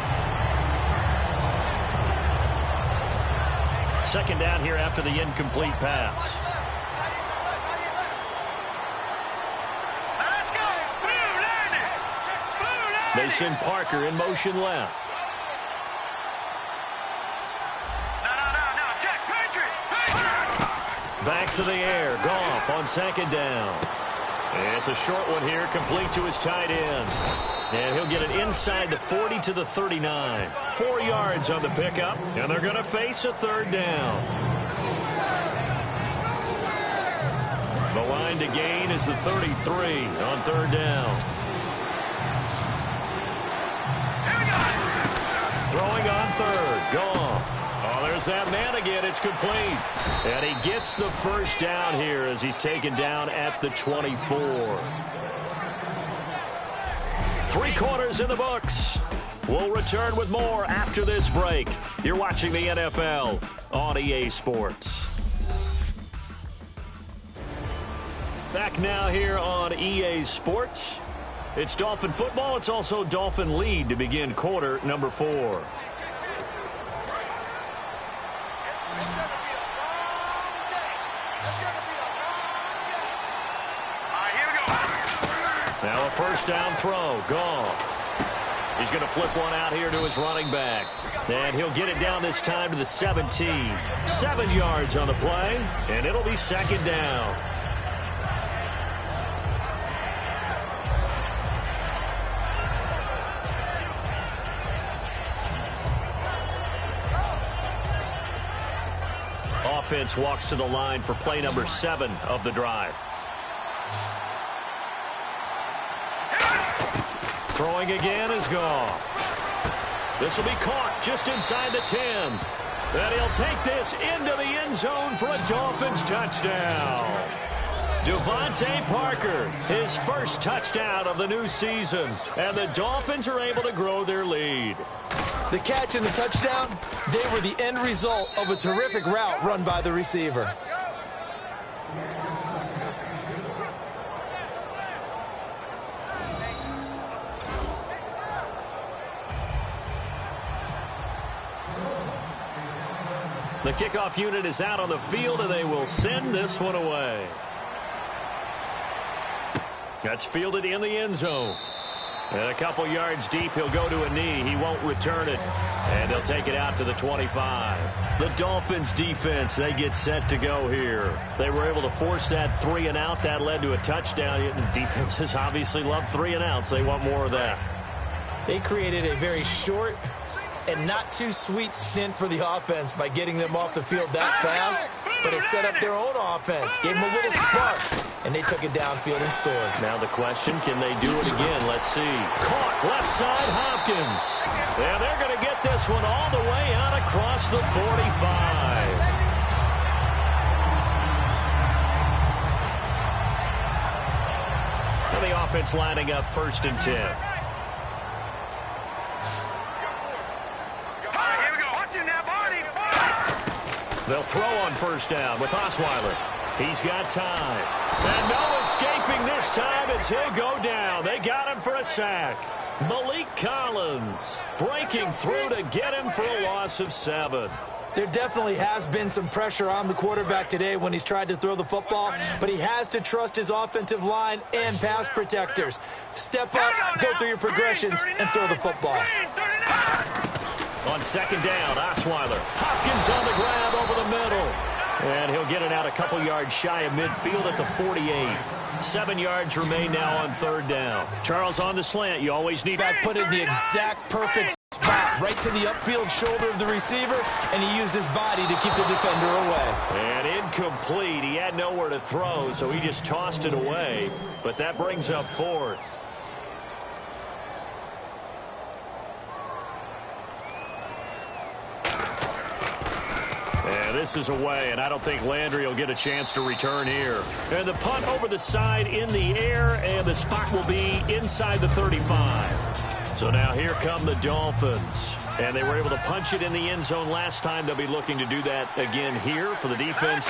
Second down here after the incomplete pass. They send Parker in motion left. Back to the air. Goff on second down. And it's a short one here, complete to his tight end. And he'll get it inside the 40 to the 39. 4 yards on the pickup, and they're going to face a third down. The line to gain is the 33 on third down. Throwing on third. Goff. Oh, there's that man again. It's complete. And he gets the first down here as he's taken down at the 24. 3 quarters in the books. We'll return with more after this break. You're watching the NFL on EA Sports. Back now here on EA Sports. It's Dolphin football. It's also Dolphin lead to begin quarter number 4. Now a first down throw. Goff. He's going to flip one out here to his running back. And he'll get it down this time to the 17. 7 yards on the play, and it'll be second down. Offense walks to the line for play number 7 of the drive. Throwing again is Goff. This will be caught just inside the 10. And he'll take this into the end zone for a Dolphins touchdown. Devontae Parker, his first touchdown of the new season. And the Dolphins are able to grow their lead. The catch and the touchdown, they were the end result of a terrific route run by the receiver. The kickoff unit is out on the field, and they will send this one away. That's fielded in the end zone. And a couple yards deep, he'll go to a knee. He won't return it. And they'll take it out to the 25. The Dolphins defense, they get set to go here. They were able to force that 3 and out. That led to a touchdown. Defenses obviously love 3 and outs. They want more of that. They created a very short and not too sweet stint for the offense by getting them off the field that fast, but it set up their own offense, gave them a little spark, and they took it downfield and scored. Now the question, can they do it again? Let's see. Caught left side, Hopkins. And they're going to get this one all the way out across the 45. And the offense lining up 1st and 10. They'll throw on first down with Osweiler. He's got time. And no escaping this time as he'll go down. They got him for a sack. Malik Collins breaking through to get him for a loss of 7. There definitely has been some pressure on the quarterback today when he's tried to throw the football, but he has to trust his offensive line and pass protectors. Step up, go through your progressions, and throw the football. On second down, Osweiler. Hopkins on the grab over the middle. And he'll get it out a couple yards shy of midfield at the 48. 7 yards remain now on third down. Charles on the slant. You always need to put it in the exact perfect spot, right to the upfield shoulder of the receiver, and he used his body to keep the defender away. And in incomplete. He had nowhere to throw, so he just tossed it away. But that brings up fourth. And this is away, and I don't think Landry will get a chance to return here. And the punt over the side in the air, and the spot will be inside the 35. So now here come the Dolphins. And they were able to punch it in the end zone last time. They'll be looking to do that again here for the defense.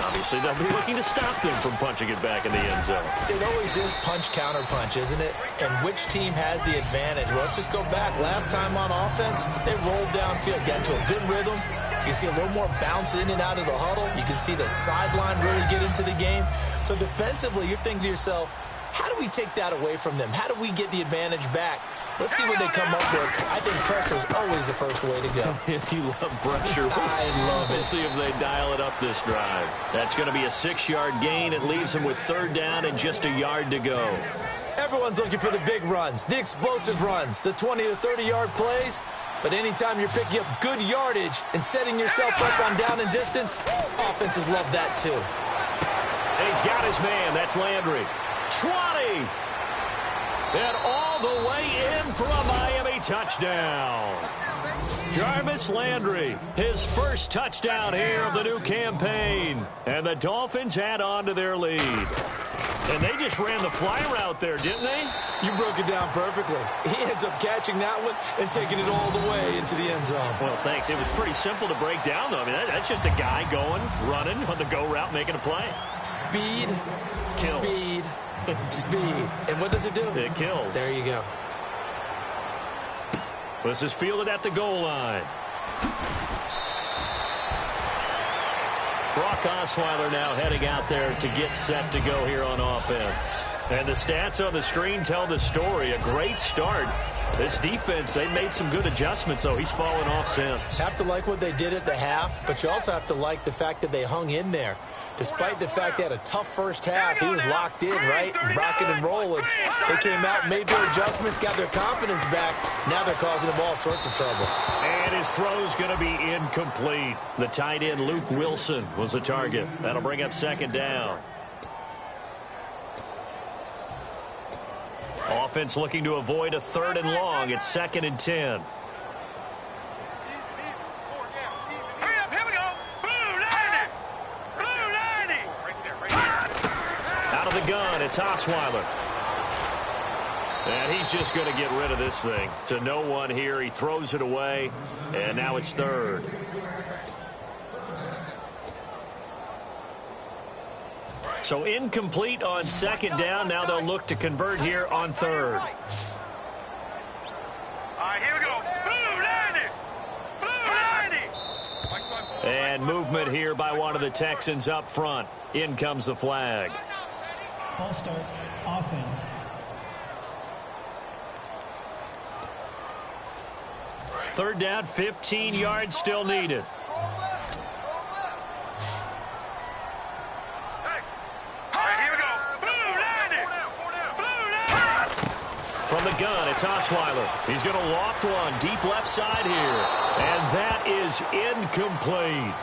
Obviously, they'll be looking to stop them from punching it back in the end zone. It always is punch-counter-punch, isn't it? And which team has the advantage? Well, let's just go back. Last time on offense, they rolled downfield, got into a good rhythm. You can see a little more bounce in and out of the huddle. You can see the sideline really get into the game. So defensively, you're thinking to yourself, how do we take that away from them? How do we get the advantage back? Let's see what they come up with. I think pressure is always the first way to go. If you love pressure, I love it. We'll see if they dial it up this drive. That's going to be a 6-yard gain. It leaves them with third down and just a yard to go. Everyone's looking for the big runs, the explosive runs, the 20 to 30-yard plays. But anytime you're picking up good yardage and setting yourself up on down and distance, offenses love that too. And he's got his man. That's Landry. 20. And all the way in for a Miami touchdown. Jarvis Landry, his first touchdown here of the new campaign. And the Dolphins add on to their lead. And they just ran the fly route there, didn't they? You broke it down perfectly. He ends up catching that one and taking it all the way into the end zone. Well, thanks. It was pretty simple to break down, though. I mean, that's just a guy going, running on the go route, making a play. Speed, Kills. speed, speed. And what does it do? It kills. There you go. This is fielded at the goal line. Brock Osweiler now heading out there to get set to go here on offense. And the stats on the screen tell the story. A great start. This defense, they made some good adjustments, though. He's fallen off since. Have to like what they did at the half, but you also have to like the fact that they hung in there. Despite the fact they had a tough first half, he was locked in, right? Rocking and rolling. They came out, made their adjustments, got their confidence back. Now they're causing him all sorts of trouble. And his throw's going to be incomplete. The tight end, Luke Wilson, was the target. That'll bring up second down. Offense looking to avoid a third and long. It's 2nd and 10. Out of the gun, it's Osweiler. And he's just going to get rid of this thing. To no one here. He throws it away, and now it's third. So incomplete on second down. Now they'll look to convert here on third. All right, here we go. Blue 90. And movement here by one of the Texans up front. In comes the flag. False start, offense. Third down, 15 yards still needed. From the gun, it's Osweiler. He's going to loft one deep left side here. And that is incomplete.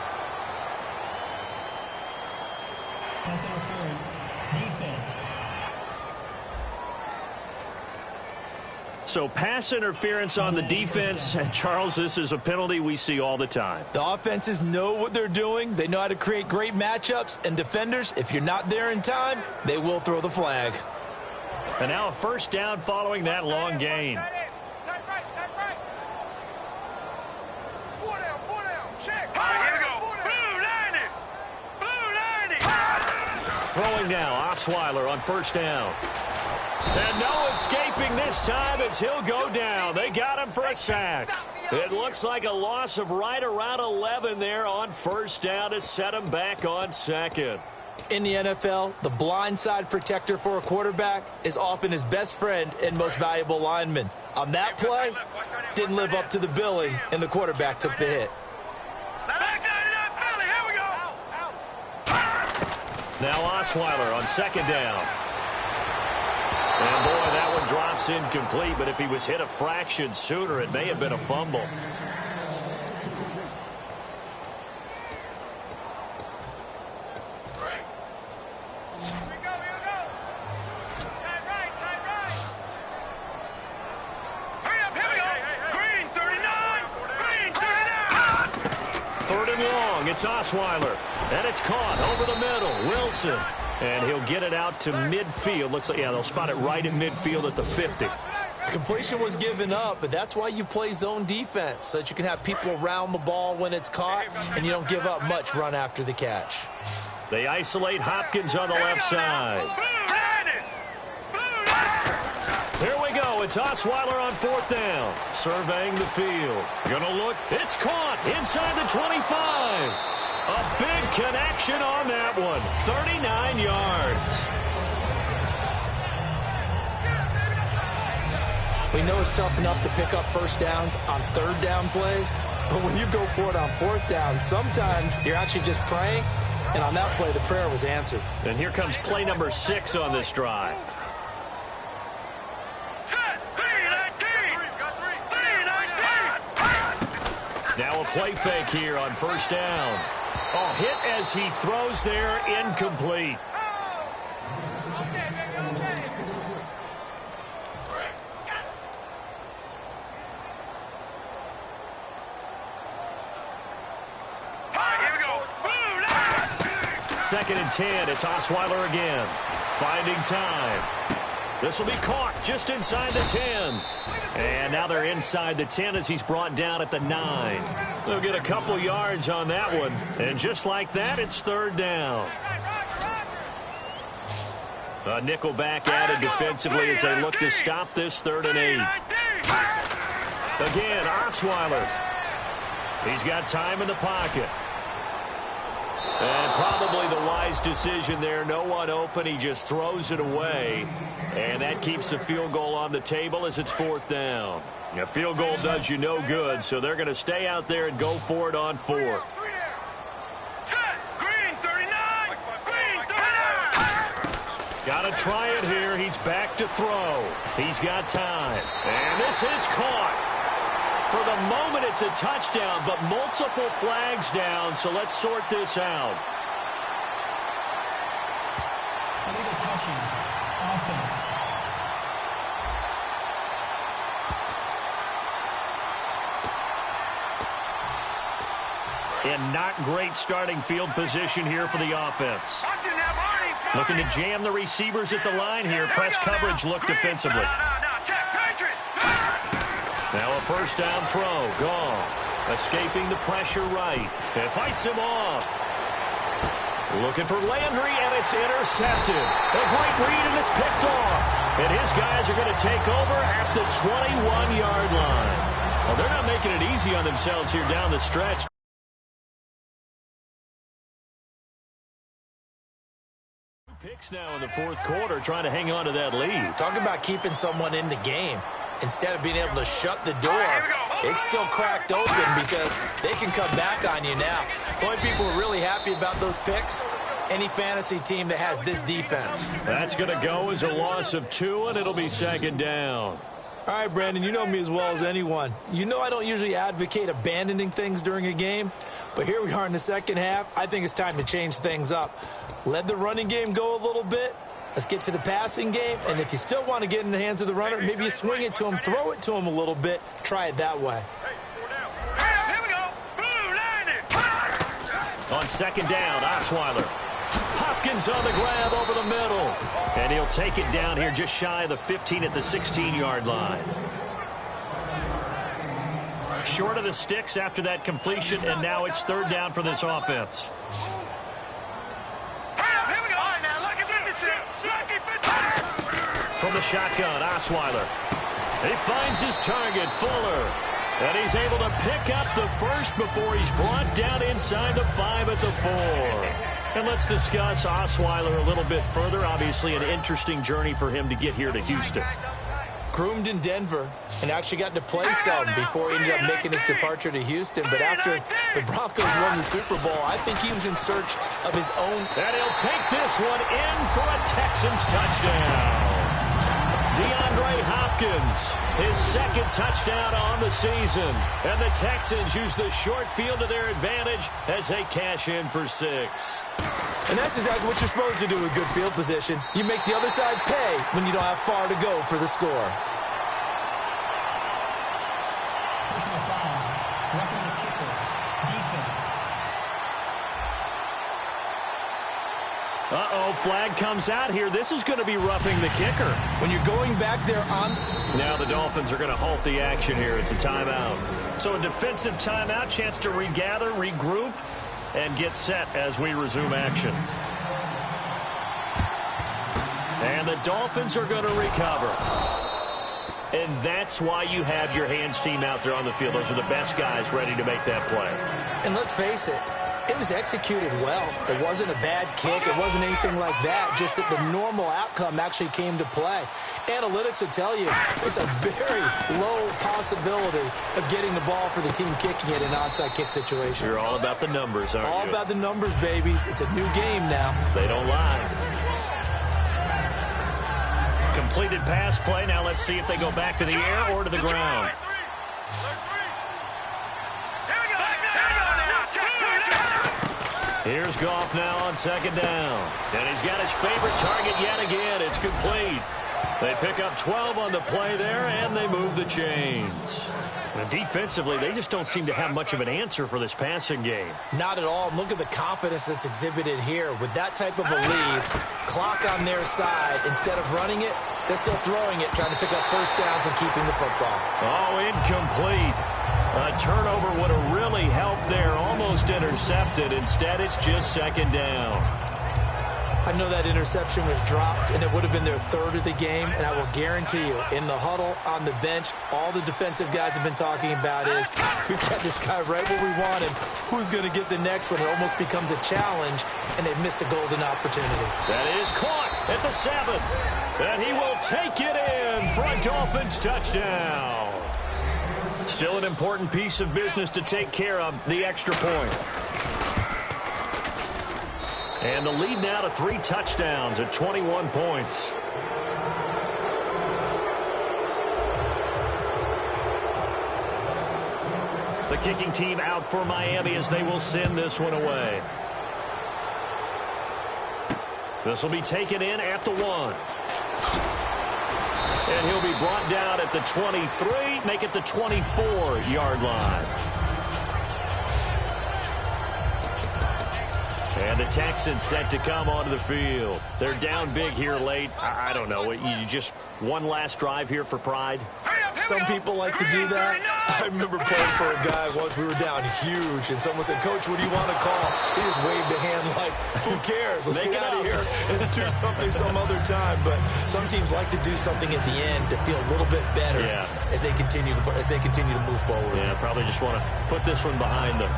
Pass interference, defense. So pass interference on the defense. Charles, this is a penalty we see all the time. The offenses know what they're doing. They know how to create great matchups. And defenders, if you're not there in time, they will throw the flag. And now a first down following that long gain. Tight right. Four down. Check. All right, here we go. Blue 90. Throwing now, Osweiler on first down. And no escaping this time as he'll go down. They got him for a sack. It looks like a loss of right around 11 there on first down to set him back on second. In the NFL, the blindside protector for a quarterback is often his best friend and most valuable lineman. On that play, didn't live up to the billing, and the quarterback took the hit. Now Osweiler on second down. And boy, that one drops incomplete, but if he was hit a fraction sooner, it may have been a fumble. It's Osweiler. And it's caught over the middle. Wilson. And he'll get it out to midfield. Looks like, yeah, they'll spot it right at midfield at the 50. Completion was given up, but that's why you play zone defense, so that you can have people around the ball when it's caught, and you don't give up much run after the catch. They isolate Hopkins on the left side. Here we go. It's Osweiler on 4th down. Surveying the field. Gonna look. It's caught inside the 25. A big connection on that one. 39 yards. We know it's tough enough to pick up first downs on 3rd down plays, but when you go for it on 4th down, sometimes you're actually just praying, and on that play, the prayer was answered. And here comes play number 6 on this drive. Now a play fake here on 1st down. Oh, hit as he throws there, incomplete. Second and 10. It's Osweiler again. Finding time. This will be caught just inside the 10. And now they're inside the 10 as he's brought down at the 9. They'll get a couple yards on that one. And just like that, it's 3rd down. A nickel back added defensively as they look to stop this 3rd and 8. Again, Osweiler. He's got time in the pocket. And probably the wise decision there. No one open. He just throws it away. And that keeps the field goal on the table as it's 4th down. A field goal does you no good, so they're going to stay out there and go for it on 4th. Got to try it here. He's back to throw. He's got time. And this is caught. For the moment, it's a touchdown, but multiple flags down, so let's sort this out. Illegal touching. Offense. And not great starting field position here for the offense. Looking to jam the receivers at the line here. Press coverage look defensively. Now a 1st down throw. Gone. Escaping the pressure right. And fights him off. Looking for Landry, and it's intercepted. A great read, and it's picked off. And his guys are going to take over at the 21-yard line. Well, they're not making it easy on themselves here down the stretch. Picks now in the 4th quarter, trying to hang on to that lead. Talk about keeping someone in the game. Instead of being able to shut the door, it's still cracked open because they can come back on you now. The only people who are really happy about those picks, any fantasy team that has this defense. That's going to go as a loss of 2, and it'll be 2nd down. All right, Brandon, you know me as well as anyone. You know I don't usually advocate abandoning things during a game, but here we are in the 2nd half. I think it's time to change things up. Let the running game go a little bit. Let's get to the passing game, and if you still want to get in the hands of the runner, maybe you swing it to him, throw it to him a little bit, try it that way. On 2nd down, Osweiler. Hopkins on the grab over the middle. And he'll take it down here just shy of the 15 at the 16-yard line. Short of the sticks after that completion, and now it's 3rd down for this offense. From the shotgun, Osweiler. He finds his target, Fuller. And he's able to pick up the first before he's brought down inside the 5 at the 4. And let's discuss Osweiler a little bit further. Obviously an interesting journey for him to get here to Houston. Groomed in Denver and actually got to play some before he ended up making his departure to Houston. But after the Broncos won the Super Bowl, I think he was in search of his own. And he'll take this one in for a Texans touchdown. DeAndre Hopkins, his 2nd touchdown on the season. And the Texans use the short field to their advantage as they cash in for 6. And that's exactly what you're supposed to do with good field position. You make the other side pay when you don't have far to go for the score. Personal foul. Roughing the kicker. Defense. Uh-oh, flag comes out here. This is going to be roughing the kicker. When you're going back there on... Now the Dolphins are going to halt the action here. It's a timeout. So a defensive timeout, chance to regather, regroup, and get set as we resume action. And the Dolphins are going to recover. And that's why you have your hands team out there on the field. Those are the best guys ready to make that play. And let's face it, it was executed well. It wasn't a bad kick. It wasn't anything like that. Just that the normal outcome actually came to play. Analytics will tell you it's a very low possibility of getting the ball for the team kicking it in an onside kick situation. You're all about the numbers, aren't you? All about the numbers, baby. It's a new game now. They don't lie. Completed pass play. Now let's see if they go back to the air or to the ground. Here's Goff now on second down. And he's got his favorite target yet again. It's complete. They pick up 12 on the play there, and they move the chains. And defensively, they just don't seem to have much of an answer for this passing game. Not at all. Look at the confidence that's exhibited here. With that type of a lead, clock on their side, instead of running it, they're still throwing it, trying to pick up first downs and keeping the football. Oh, incomplete. A turnover would have really helped there. Almost intercepted. Instead, it's just second down. I know that interception was dropped, and it would have been their third of the game, and I will guarantee you, in the huddle, on the bench, all the defensive guys have been talking about is, we've got this guy right where we want him. Who's going to get the next one? It almost becomes a challenge, and they've missed a golden opportunity. That is caught at the 7. And he will take it in for a Dolphins touchdown. Still an important piece of business to take care of, the extra point. And the lead now to 3 touchdowns at 21 points. The kicking team out for Miami as they will send this one away. This will be taken in at the 1. And he'll be brought down at the 23, make it the 24-yard line. And the Texans set to come onto the field. They're down big here late. I don't know. You just one last drive here for pride? Some people like to do that. I remember playing for a guy once. We were down huge, and someone said, "Coach, what do you want to call?" He just waved a hand like, who cares? Let's get out of here and do something some other time. But some teams like to do something at the end to feel a little bit better as they continue to move forward. Yeah, probably just want to put this one behind them.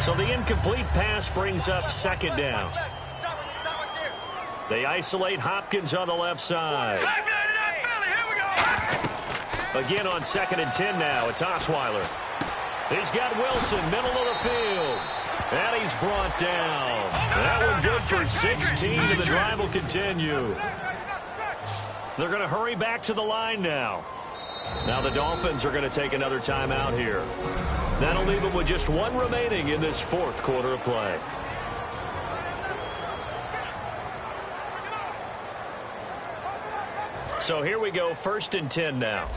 So the incomplete pass brings up second down. They isolate Hopkins on the left side. Again on 2nd and 10 now. It's Osweiler. He's got Wilson, middle of the field. And he's brought down. That one good for 16, and the drive will continue. They're going to hurry back to the line now. Now the Dolphins are going to take another timeout here. That'll leave them with just 1 remaining in this 4th quarter of play. So here we go, 1st and 10 now.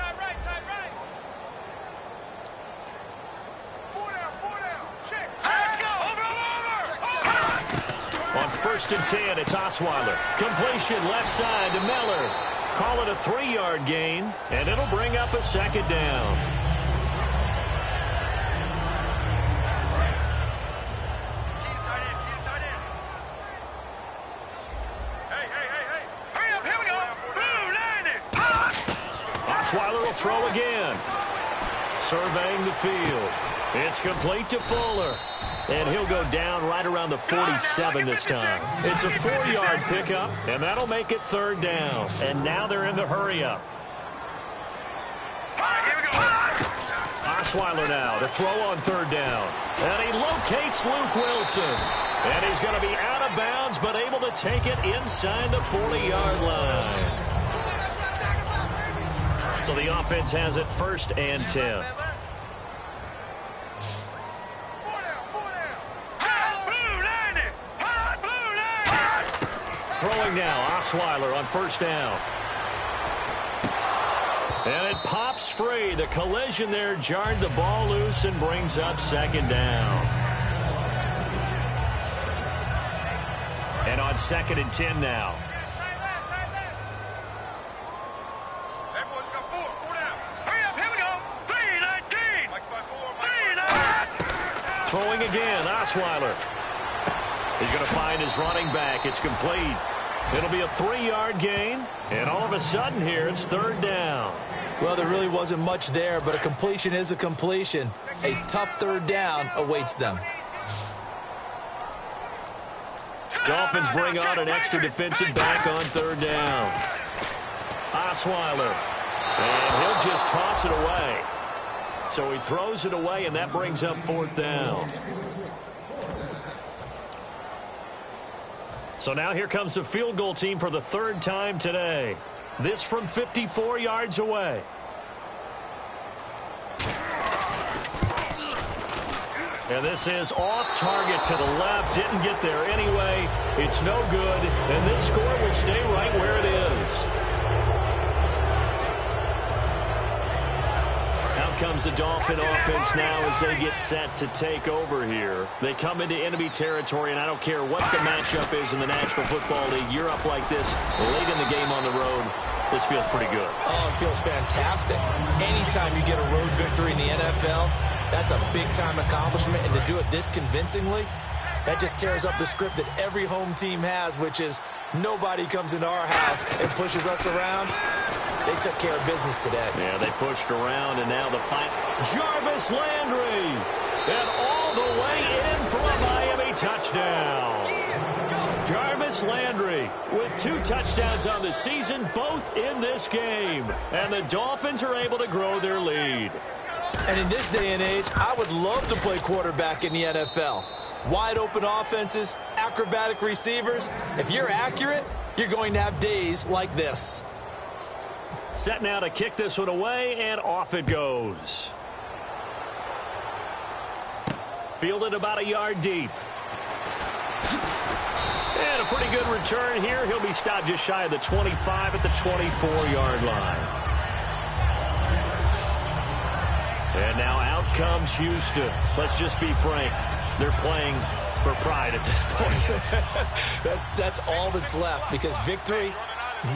On 1st and 10, it's Osweiler. Completion left side to Miller. Call it a 3-yard gain, and it'll bring up a second down. Osweiler will throw again. Surveying the field. It's complete to Fuller. And he'll go down right around the 47 this time. It's a 4-yard pickup, and that'll make it 3rd down. And now they're in the hurry-up. Osweiler now to throw on 3rd down. And he locates Luke Wilson. And he's going to be out of bounds, but able to take it inside the 40-yard line. So the offense has it 1st and 10. Throwing now, Osweiler on 1st down. And it pops free. The collision there jarred the ball loose and brings up 2nd down. And on 2nd and 10 now. Everyone's got four down. Hurry up, here we go. 3-19. Throwing again, Osweiler. He's going to find his running back. It's complete. It'll be a 3-yard gain. And all of a sudden here, it's 3rd down. Well, there really wasn't much there, but a completion is a completion. A tough 3rd down awaits them. Dolphins bring on an extra defensive back on 3rd down. Osweiler. And he'll just toss it away. So he throws it away, and that brings up 4th down. So now here comes the field goal team for the 3rd time today. This from 54 yards away. And this is off target to the left. Didn't get there anyway. It's no good. And this score will stay right where it is. Out comes the Dolphin offense now as they get set to take over here. They come into enemy territory, and I don't care what the matchup is in the National Football League. You're up like this late in the game on the road. This feels pretty good. Oh, it feels fantastic. Anytime you get a road victory in the NFL, that's a big-time accomplishment, and to do it this convincingly, that just tears up the script that every home team has, which is nobody comes into our house and pushes us around. They took care of business today. Yeah, they pushed around, and now the fight. Jarvis Landry, and all the way in for a Miami touchdown. Jarvis Landry with 2 touchdowns on the season, both in this game. And the Dolphins are able to grow their lead. And in this day and age, I would love to play quarterback in the NFL. Wide open offenses, acrobatic receivers. If you're accurate, you're going to have days like this. Set now to kick this one away, and off it goes. Fielded about a yard deep. And a pretty good return here. He'll be stopped just shy of the 25 at the 24-yard line. And now out comes Houston. Let's just be frank. They're playing for pride at this point. That's all that's left, because victory,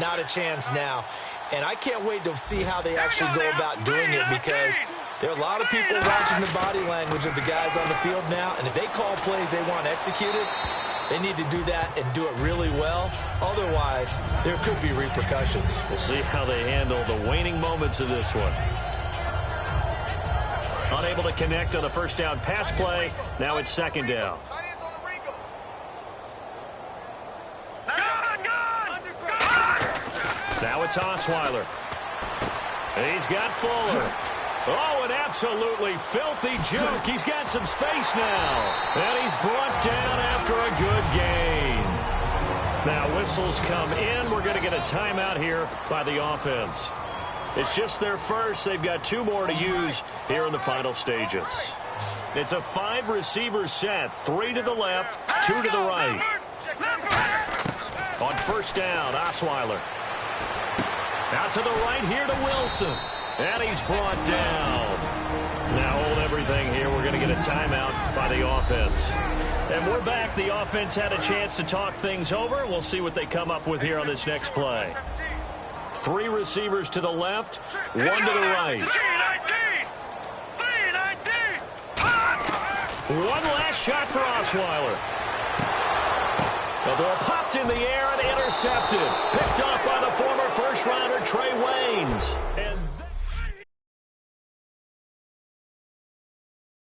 not a chance now. And I can't wait to see how they actually go about doing it, because there are a lot of people watching the body language of the guys on the field now, and if they call plays they want executed, they need to do that and do it really well. Otherwise, there could be repercussions. We'll see how they handle the waning moments of this one. Unable to connect on the first down pass play. Now it's 2nd down. Now it's Osweiler. And he's got Fuller. Oh, an absolutely filthy juke. He's got some space now. And he's brought down after a good gain. Now whistles come in. We're going to get a timeout here by the offense. It's just their first. They've got 2 more to use here in the final stages. It's a 5-receiver set. 3 to the left, 2 to the right. On first down, Osweiler. Out to the right here to Wilson. And he's brought down. Now hold everything here. We're going to get a timeout by the offense. And we're back. The offense had a chance to talk things over. We'll see what they come up with here on this next play. 3 receivers to the left, 1 to the right. 1 last shot for Osweiler. The ball popped in the air and intercepted. Picked off by the